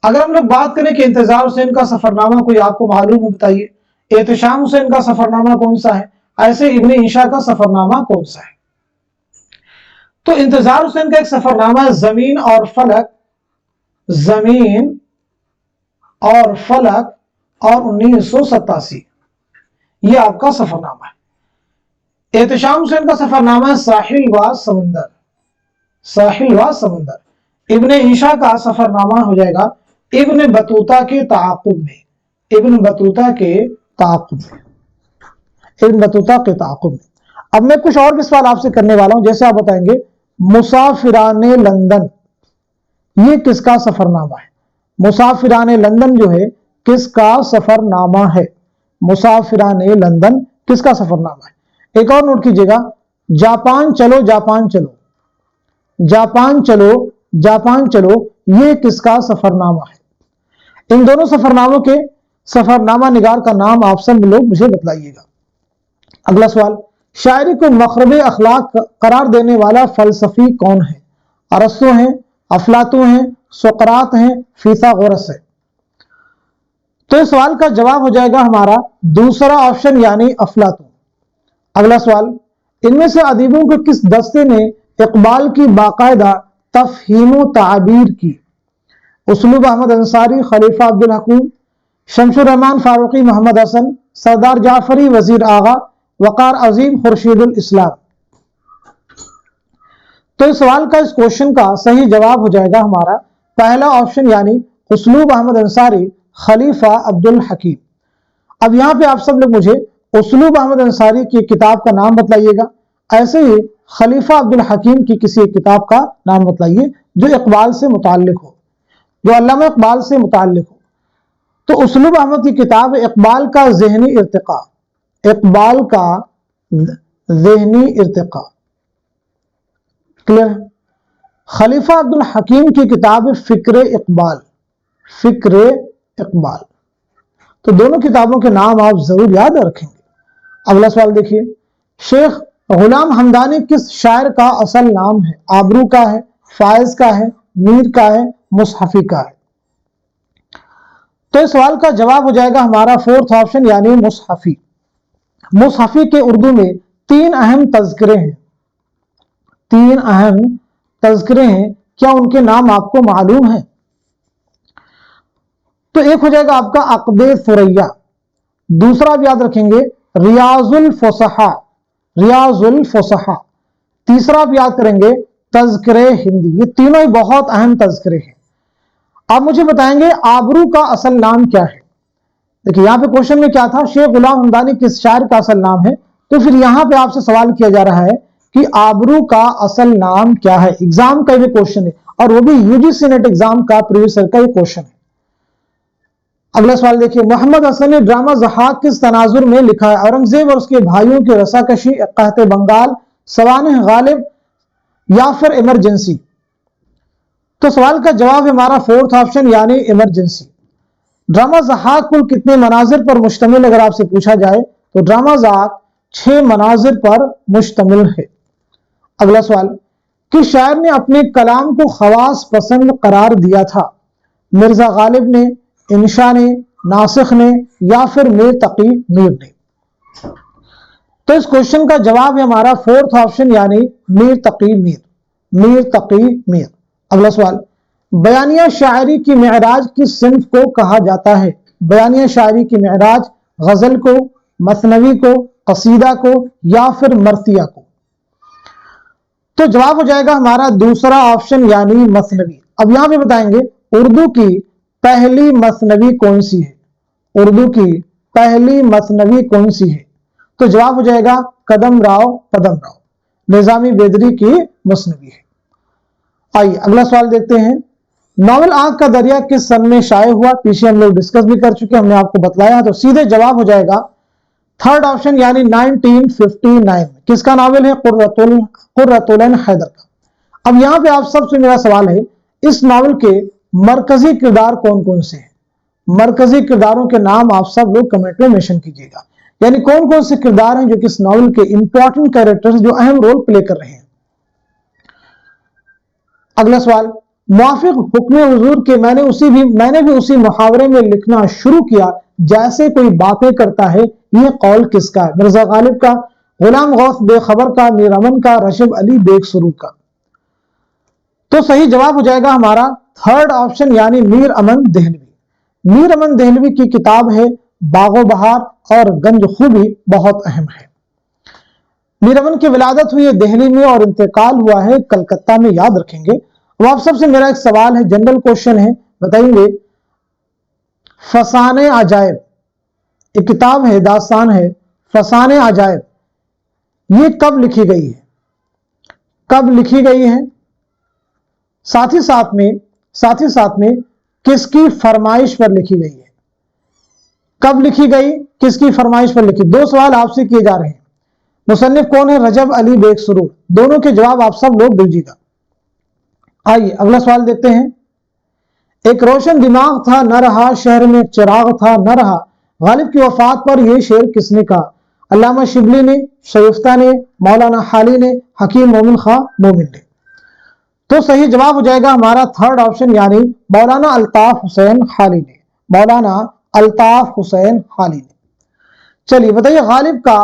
अगर हम लोग बात करें कि इंतजार हुसैन का सफरनामा कोई आपको मालूम हो बताइए, एहतशाम हुसैन का सफरनामा कौन सा है, ऐसे इब्ने ईशा का सफरनामा कौन सा है। तो इंतजार हुसैन का एक सफरनामा है जमीन और फलक, जमीन और फलक और 1987, यह आपका सफरनामा है। एहतशाम हुसैन का सफरनामा है साहिल व समंदर, साहिल व समंदर। इब्ने ईशा का सफरनामा हो जाएगा इब्न बतूता के ताक़ुब में, इब्न बतूता के ताक़ुब में, इब्न बतूता के ताक़ुब में। अब मैं कुछ और भी सवाल आपसे करने वाला हूं। जैसे आप बताएंगे मुसाफिराने लंदन, ये किसका सफरनामा है। मुसाफिराने लंदन जो है किसका सफरनामा है, मुसाफिराने लंदन किसका सफरनामा है। एक और नोट कीजिएगा, जापान चलो जापान चलो, जापान चलो जापान चलो, ये किसका सफरनामा है। इन दोनों सफरनामों के सफरनामा निगार का नाम आप सब लोग मुझे बतलाइएगा। अगला सवाल, शायरी को मखरबे अखलाक करार देने वाला फलसफी कौन है। अरस्तु हैं, अफलातू हैं, सुकरात हैं, फीथागोरस है। तो इस सवाल का जवाब हो जाएगा हमारा दूसरा ऑप्शन, यानी अफलातू। अगला सवाल, इनमें से अदीबों के किस दस्ते ने इकबाल की बाकायदा तफहीम ताबीर की। उसलूब अहमद अंसारी, खलीफा अब्दुल हकीम, शमशुर रहमान फारूकी, मोहम्मद हसन, सरदार जाफरी, वजीर आगा, वकार अजीम, खुर्शीदुल इस्लाम। तो इस सवाल का, इस क्वेश्चन का सही जवाब हो जाएगा हमारा पहला ऑप्शन, यानी उसलूब अहमद अंसारी, खलीफा अब्दुल हकीम। अब यहां पे आप सब लोग मुझे उसलूब अहमद अंसारी की किताब का नाम बतलाइएगा, ऐसे ही खलीफा अब्दुल हकीम की किसी एक किताब का नाम बतलाइए जो इकबाल से मुताल्लिक हो, जो अल्लामा इकबाल से मुताल्लिक हो। तो उसलूब अहमद की किताब इकबाल का ज़हनी इर्तिका, इकबाल का ज़हनी इर्तिका, क्लियर। खलीफा अब्दुल हकीम की किताब फिक्र इकबाल, फिक्र इकबाल। तो दोनों किताबों के नाम आप जरूर याद रखेंगे। अगला सवाल देखिए, शेख गुलाम हमदानी किस शायर का असल नाम है। आबरू का है, फायज का है, मीर का है, मुसहफी का है। तो इस सवाल का जवाब हो जाएगा हमारा फोर्थ ऑप्शन, यानी मुसहफी। मुसहफ़ी के उर्दू में 3 अहम तज़किरे हैं, 3 अहम तज़किरे हैं, क्या उनके नाम आपको मालूम है? तो एक हो जाएगा आपका अक़्द सुरैया, दूसरा आप याद रखेंगे रियाजुल फुसहा, रियाजुल फुसहा, तीसरा आप याद करेंगे तज़किरे हिंदी। ये तीनों ही बहुत अहम तज़किरे हैं। आप मुझे बताएंगे आबरू का असल नाम क्या है? देखिए यहां पे क्वेश्चन में क्या था, शेख गुलाम हमदानी किस शायर का असल नाम है, तो फिर यहां पे आपसे सवाल किया जा रहा है कि आबरू का असल नाम क्या है। एग्जाम का ये क्वेश्चन है और वो भी यूजीसी नेट एग्जाम का प्रीवियस ईयर का ये क्वेश्चन है। अगला सवाल देखिए, मोहम्मद हसन ने ड्रामा ज़हाक किस तनाजुर में लिखा है? औरंगजेब और उसके भाइयों की रसाकशी, कहते बंगाल, सवानह गालिब या फिर इमरजेंसी? तो सवाल का जवाब है हमारा फोर्थ ऑप्शन यानी इमरजेंसी। ड्रामा ज़हाक कुल कितने मनाजिर पर मुश्तमिल अगर आपसे पूछा जाए तो ड्रामा ज़हाक 6 मनाजिर पर मुश्तमिल है। अगला सवाल, किस शायर ने अपने कलाम को खवास पसंद करार दिया था? मिर्जा गालिब ने, इंशा ने, नासिख ने या फिर मीर तकी मीर ने? तो इस क्वेश्चन का जवाब है हमारा फोर्थ ऑप्शन यानी मीर तकी मीर, मीर तकी मीर। अगला सवाल, बयानिया शायरी की मेराज किस सिन्फ को कहा जाता है? बयानिया शायरी की मेराज गजल को, मसनवी को, कसीदा को या फिर मरसिया को? तो जवाब हो जाएगा हमारा दूसरा ऑप्शन यानी मसनवी। अब यहां पे बताएंगे उर्दू की पहली मसनवी कौन सी है? उर्दू की पहली मसनवी कौन सी है? तो जवाब हो जाएगा कदम राव पदम राव, निजामी बेदरी की मसनवी है। आइए अगला सवाल देखते हैं, नॉवल आंख का दरिया किस सन में शाये हुआ? पीछे हम लोग डिस्कस भी कर चुके, हमने आपको बतलाया, तो सीधे जवाब हो जाएगा थर्ड ऑप्शन यानी 1959। किसका नॉवल है? कुर्रतुल हैदर का। अब यहां पे आप सबसे मेरा सवाल है, इस नॉवल के मरकजी किरदार कौन कौन से हैं? मरकजी किरदारों के नाम आप सब लोग कमेंट में मेंशन कीजिएगा, यानी कौन कौन से किरदार हैं जो कि इस नॉवल के इंपॉर्टेंट कैरेक्टर्स जो अहम रोल प्ले कर रहे हैं। अगला सवाल, मुआफिक हुक्म हुजूर के मैंने भी उसी मुहावरे में लिखना शुरू किया जैसे कोई बातें करता है, यह कौल किसका है? मिर्जा गालिब का, गुलाम गौस बेखबर का, मीर अमन का, रशब अली बेग सुरूर का? तो सही जवाब हो जाएगा हमारा थर्ड ऑप्शन यानी मीर अमन देहलवी। मीर अमन देहलवी की किताब है बागो बहार और गंज खूबी बहुत अहम है। मीर अमन की विलादत हुई है दिल्ली में और इंतकाल हुआ है कलकत्ता में, याद रखेंगे। अब आप सबसे मेरा एक सवाल है, जनरल क्वेश्चन है, बताएंगे फसाने अजायब, एक किताब है, दास्तान है, फसाने अजायब, ये कब लिखी गई है? कब लिखी गई है? साथ ही साथ में किसकी फरमाइश पर लिखी गई है? कब लिखी गई, किसकी फरमाइश पर लिखी? दो सवाल आपसे किए जा रहे हैं। मुसन्निफ कौन है? रजब अली बेग सुरूर। दोनों के जवाब आप सब लोग दीजिएगा। आइए अगला सवाल देखते हैं, एक रोशन दिमाग था न रहा, शहर में चिराग था न रहा, गालिब की वफात पर यह शेर किसने कहा? अल्लामा शिबली ने, शरीफ्ता ने, मौलाना हाली ने, हकीम मोमिन खां मोमिन ने? तो सही जवाब हो जाएगा हमारा थर्ड ऑप्शन यानी मौलाना अल्ताफ हुसैन हाली ने, मौलाना अल्ताफ हुसैन हाली ने। चलिए बताइए, गालिब का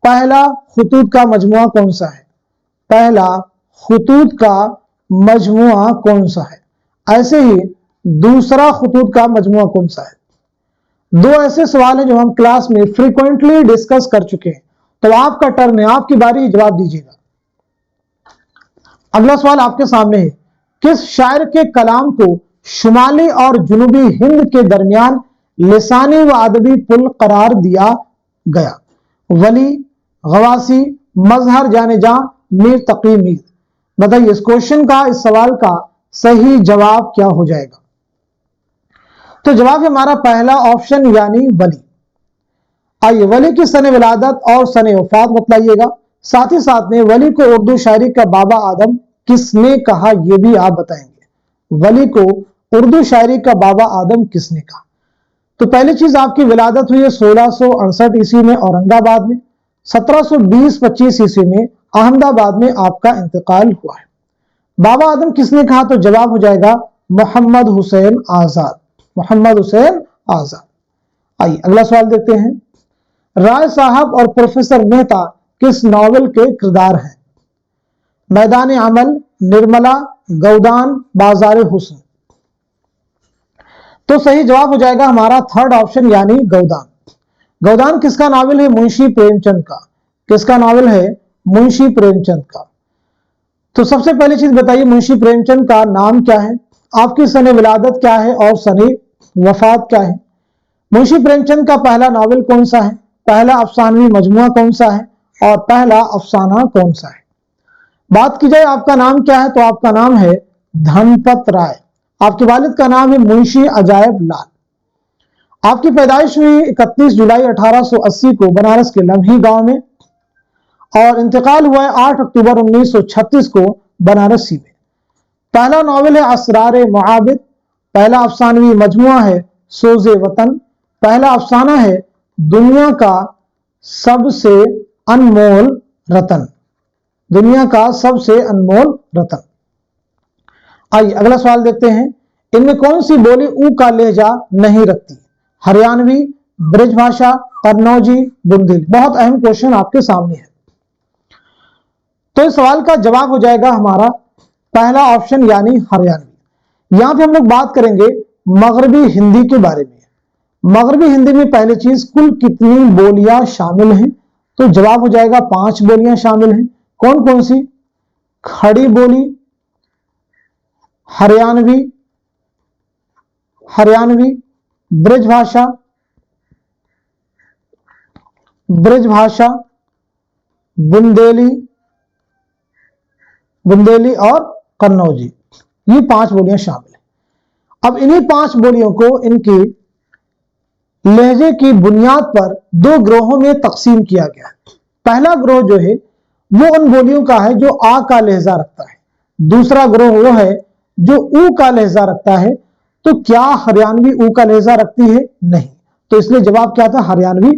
पहला खुतूत का मजमुआ कौन सा है? पहला खुतूत का मजमुआ कौन सा है? ऐसे ही दूसरा खुतूत का मजमुआ कौन सा है? दो ऐसे सवाल हैं जो हम क्लास में फ्रीक्वेंटली डिस्कस कर चुके हैं, तो आपका टर्न है, आपकी बारी, जवाब दीजिएगा। अगला सवाल आपके सामने है, किस शायर के कलाम को शुमाली और जुनूबी हिंद के दरमियान लिसानी व अदबी पुल करार दिया गया? वली, गवासी, मजहर जाने जा, मीर तकी मीर? बताइए इस क्वेश्चन का, इस सवाल का सही जवाब क्या हो जाएगा? तो जवाब है हमारा पहला ऑप्शन यानी वली। आइए वली की सने विलादत और सने वफात बतलाइएगा, साथ ही साथ में वली को उर्दू शायरी का बाबा आदम किसने कहा यह भी आप बताएंगे। वली को उर्दू शायरी का बाबा आदम किसने कहा? तो पहली चीज, आपकी विलादत हुई है 1668 ईस्वी में औरंगाबाद में, 1720-25 ईस्वी में अहमदाबाद में आपका इंतकाल हुआ है। बाबा आदम किसने कहा? तो जवाब हो जाएगा मोहम्मद हुसैन आजाद, मोहम्मद हुसैन आजाद। आइए अगला सवाल देखते हैं, राय साहब और प्रोफेसर मेहता किस नॉवल के किरदार हैं? मैदान अमल, निर्मला, गौदान, बाजार हुस्न। तो सही जवाब हो जाएगा हमारा थर्ड ऑप्शन यानी गौदान। गौदान किसका नावल है? मुंशी प्रेमचंद का। किसका नावल है? मुंशी प्रेमचंद का। तो सबसे पहली चीज बताइए, मुंशी प्रेमचंद का नाम क्या है, आपकी सने विलादत क्या है और सने वफात क्या है? मुंशी प्रेमचंद का पहला नावल कौन सा है, पहला अफसानवी मजमुआ कौन सा है और पहला अफसाना कौन सा है? बात की जाए आपका नाम क्या है, तो आपका नाम है धनपत राय। आपके वालिद का नाम है मुंशी अजायब लाल। आपकी पैदाइश हुई 31 जुलाई 1880 को बनारस के लम्ही गांव में और इंतकाल हुआ है 8 अक्टूबर 1936 को बनारसी में। पहला नॉवेल है असरार मुआबिद, पहला अफसानवी मजमुआ है सोज़े वतन, पहला अफसाना है दुनिया का सबसे अनमोल रतन। दुनिया का सबसे अनमोल रतन। आइए अगला सवाल देखते हैं, इनमें कौन सी बोली ऊ का लहजा नहीं रखती? हरियाणवी, ब्रजभाषा, कन्नौजी, बुंदेली। बहुत अहम क्वेश्चन आपके सामने है। तो इस सवाल का जवाब हो जाएगा हमारा पहला ऑप्शन यानी हरियाणवी। यहां पे हम लोग बात करेंगे मगरबी हिंदी के बारे में। मगरबी हिंदी में पहली चीज कुल कितनी बोलियां शामिल हैं, तो जवाब हो जाएगा 5 बोलियां शामिल हैं। कौन कौन सी? खड़ी बोली, हरियाणवी, ब्रजभाषा, बुंदेली और कन्नौजी। ये 5 बोलियां शामिल हैं। अब इन्हीं 5 बोलियों को इनके लहजे की बुनियाद पर 2 ग्रोहों में तकसीम किया गया है। पहला ग्रोह जो है वो उन बोलियों का है जो आ का लहजा रखता है, दूसरा ग्रोह वो है जो ऊ का लहजा रखता है। तो क्या हरियाणवी ऊ का लहजा रखती है? नहीं। तो इसलिए जवाब क्या था? हरियाणवी।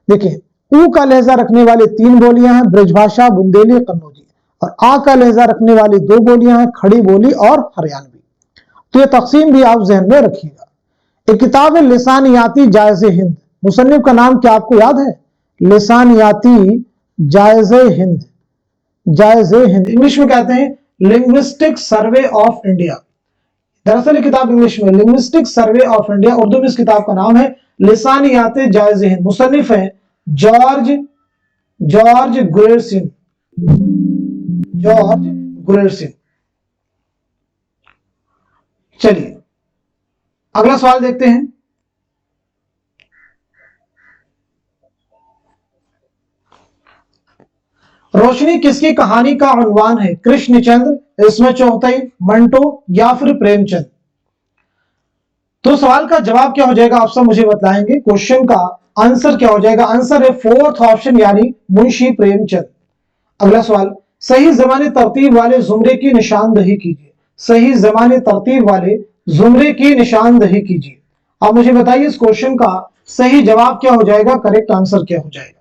देखिए ऊ का लहजा रखने वाली 3 बोलियां हैं, ब्रजभाषा, बुंदेली, कन्नौजी, और आ का लहजा रखने वाली 2 बोलियां हैं, खड़ी बोली और हरियाणवी। तो ये तकसीम भी आप जहन में रखिएगा। एक किताब है लिसानियाती जायज़े हिंद, मुसन्निफ का नाम क्या आपको याद है? लिसानियाती जायज़े हिंद। इंग्लिश में कहते हैं लिंग्विस्टिक सर्वे ऑफ इंडिया। दरअसल ये किताब इंग्लिश में linguistic survey of India, Urdu में इस किताब का नाम है लिसानियाते जायज़े हिंद। मुसन्निफ है जॉर्ज गुरेरसिन। चलिए अगला सवाल देखते हैं। रोशनी किसकी कहानी का उन्वान है? कृष्णचंद्र, इस्मत चुगताई, मंटो या फिर प्रेमचंद? तो सवाल का जवाब क्या हो जाएगा आप सब मुझे बताएंगे। क्वेश्चन का आंसर क्या हो जाएगा? आंसर है 4th ऑप्शन यानी मुंशी प्रेमचंद। अगला सवाल, सही ज़मानी तरतीब वाले जुमरे की निशानदही कीजिए। सही ज़मानी तरतीब वाले जुमरे की निशानदही कीजिए। आप मुझे बताइए इस क्वेश्चन का सही जवाब क्या हो जाएगा, करेक्ट आंसर क्या हो जाएगा?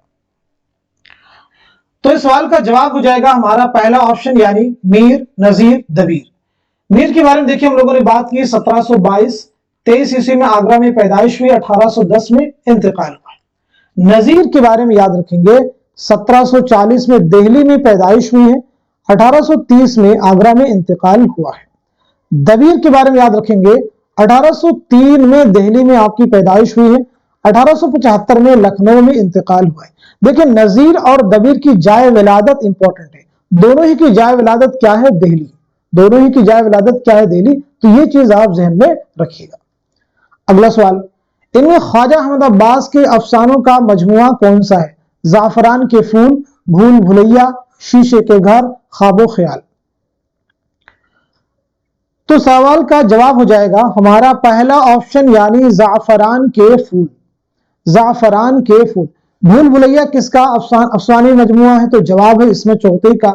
तो इस सवाल का जवाब हो जाएगा हमारा पहला ऑप्शन यानी मीर नजीर दबीर। मीर के बारे में देखिए हम लोगों ने बात की 1722, 23 ईस्वी में आगरा में पैदाइश हुई, 1810 में इंतकाल हुआ। नजीर के बारे में याद रखेंगे 1740 में दिल्ली में पैदाइश हुई है, 1830 में आगरा में इंतकाल हुआ है। दबीर के बारे में याद रखेंगे 1803 में दिल्ली में आपकी पैदाइश हुई है, 1875 में लखनऊ में इंतकाल हुआ है। देखिए नजीर और दबीर की जाए विलादत इंपॉर्टेंट है, दोनों ही की जाए विलादत क्या है? दिल्ली। दोनों ही की जाए विलादत क्या है? दिल्ली। तो ये चीज आप जहन में रखिएगा। अगला सवाल, इनमें ख्वाजा अहमद अब्बास के अफसानों का मजमुआ कौन सा है? जाफरान के फूल, भूल भुलैया, शीशे के घर, ख्वाबो ख्याल। तो सवाल का जवाब हो जाएगा हमारा पहला ऑप्शन यानी जाफरान के फूल। जाफरान के फूल। भूल भुलैया किसका अफसानी मजमुआ है? तो जवाब है इसमें चौथे का।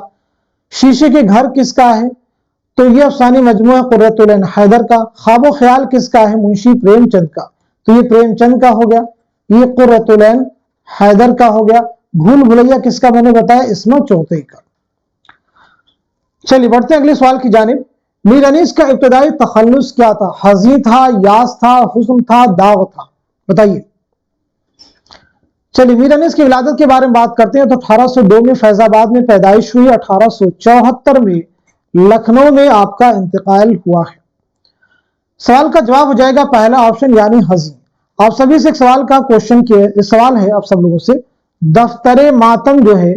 शीशे के घर किसका है? तो ये अफसानी मजमुआ कुर्रतुल ऐन हैदर का। ख्वाबो ख्याल किसका है? मुंशी प्रेमचंद का। तो ये प्रेमचंद का हो गया, ये कुर्रतुल ऐन हैदर का हो गया। भूल भुलैया किसका मैंने बताया? इसमें चौथे का। चलिए बढ़ते हैं अगले सवाल की जानिब। मीर अनीस का इब्तदाई तखल्लुस क्या था? हज़ी था, यास था, हुस्न था, दाग था? बताइए। चलिए मीर अनीस की विलादत के बारे में बात करते हैं। तो 1802 में फैजाबाद में पैदाइश हुई, 1874 में लखनऊ में आपका इंतकाल हुआ है। सवाल का जवाब हो जाएगा पहला ऑप्शन यानी हजी। आप सभी से एक सवाल का क्वेश्चन किया, सवाल है आप सब लोगों से, दफ्तरे मातम जो है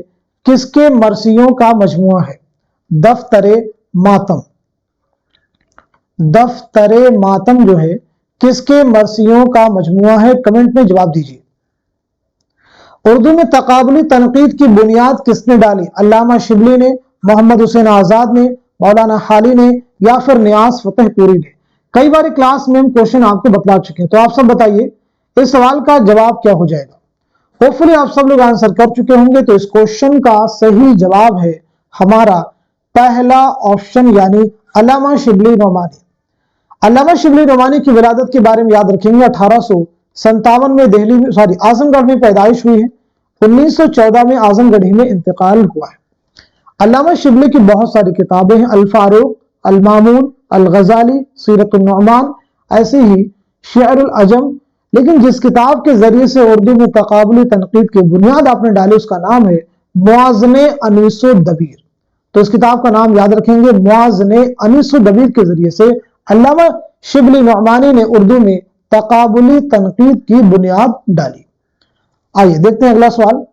किसके मरसियों का मजमुआ है? दफ्तरे मातम, दफ्तरे मातम जो है किसके मरसियों का मजमुआ है? कमेंट में जवाब दीजिए। उर्दू में तकाबुली तनकीद की बुनियाद किसने डाली? अल्लामा शिबली ने, मोहम्मद हुसैन आजाद ने, मौलाना हाली ने, या फिर नियाज फतेहपुरी ने? कई बार क्लास में हम क्वेश्चन आपको बतला चुके हैं, तो आप सब बताइए इस सवाल का जवाब क्या हो जाएगा? होपफुली आप सब लोग आंसर कर चुके होंगे। तो इस क्वेश्चन का सही जवाब है हमारा पहला ऑप्शन यानी अल्लामा शिबली नोमानी। अल्लामा शिबली नोमानी की विलादत के बारे में याद रखेंगे। 1857 में दिल्ली में आजमगढ़ में पैदाइश हुई है, 1914 में आजमगढ़ी में इंतकाल हुआ है। अल्लामा शिबली की बहुत सारी किताबें हैं, अल फारूक, अल मामून, अल गजाली, सीरत नुमान, ऐसे ही शेर अजम। लेकिन जिस किताब के जरिए से उर्दू में तकाबुली तनकीद की बुनियाद आपने डाली उसका नाम है मुआज़ने अनीसो दबीर। तो इस किताब का नाम याद रखेंगे, मुआज़ने अनीसो दबीर के जरिए से अल्लामा शिबली नोमानी ने उर्दू में तकाबुली तनकीद की बुनियाद डाली। आइए देखते हैं अगला सवाल।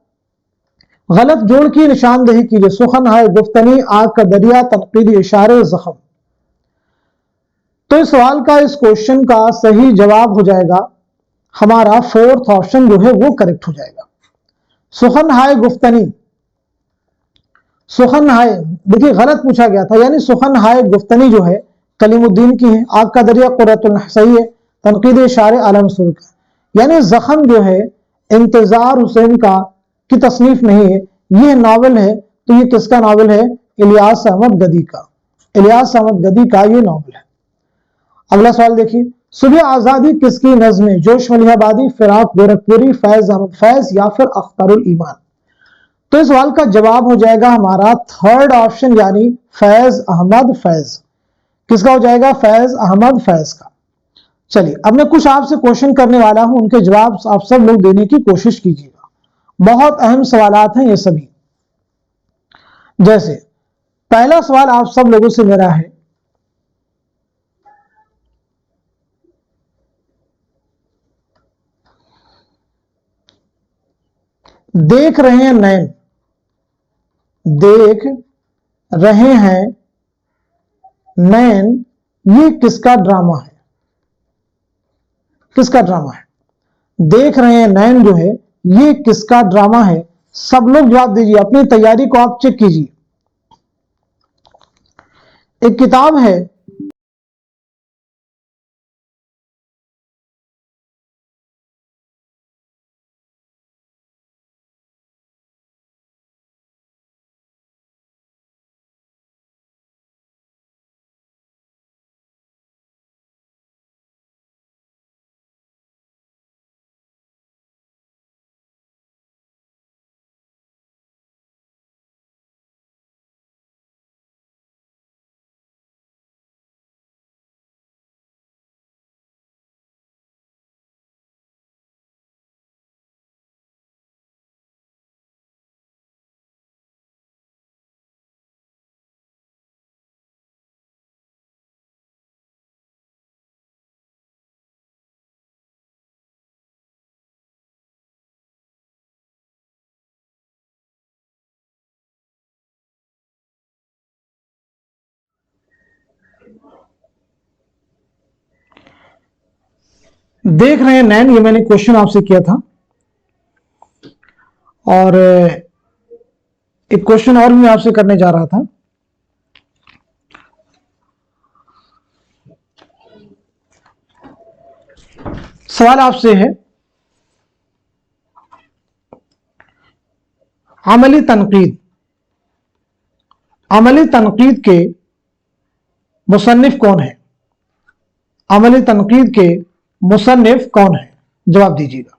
गलत जोड़ की निशानदेही कीजिए। सुखन है गुफ्तनी, आग का दरिया, तनकीदी इशारे, जख्म। तो इस सवाल का, इस क्वेश्चन का सही जवाब हो जाएगा हमारा फोर्थ ऑप्शन जो है वो करेक्ट हो जाएगा। सुखन हाय गुफ्तनी, सुखन हाय देखिए गलत पूछा गया था, यानी सुखन हाय गुफ्तनी जो है कलीमुद्दीन की है, आग का दरिया कुर्रतुल सही है, तनकीद इशारे आलम सुर का, यानी जख्म जो है इंतजार हुसैन का की तसनीफ नहीं है, यह नावल है। तो ये किसका नावल है? इलियास अहमद गदी का, इलियास अहमद गदी का ये नावल है। अगला सवाल देखिए, सुबह आजादी किसकी नज्म है? जोश मलिहाबादी, फिराक गोरखपुरी, फैज अहमद फैज, या फिर अख्तरुल ईमान? तो इस सवाल का जवाब हो जाएगा हमारा थर्ड ऑप्शन यानी फैज अहमद फैज। किसका हो जाएगा? फैज अहमद फैज का। चलिए अब मैं कुछ आपसे क्वेश्चन करने वाला हूं, उनके जवाब आप सब लोग देने की कोशिश कीजिएगा। बहुत अहम सवालात हैं ये सभी। जैसे पहला सवाल आप सब लोगों से मेरा है, देख रहे हैं नैन, देख रहे हैं नैन, ये किसका ड्रामा है? किसका ड्रामा है? देख रहे हैं नैन जो है ये किसका ड्रामा है? सब लोग जवाब दीजिए, अपनी तैयारी को आप चेक कीजिए। एक किताब है देख रहे हैं नैन, ये मैंने क्वेश्चन आपसे किया था। और एक क्वेश्चन और मैं आपसे करने जा रहा था। सवाल आपसे है, अमली तनकीद, अमली तनकीद के मुसन्निफ कौन है? अमली तनकीद के मुसन्निफ कौन है? जवाब दीजिएगा।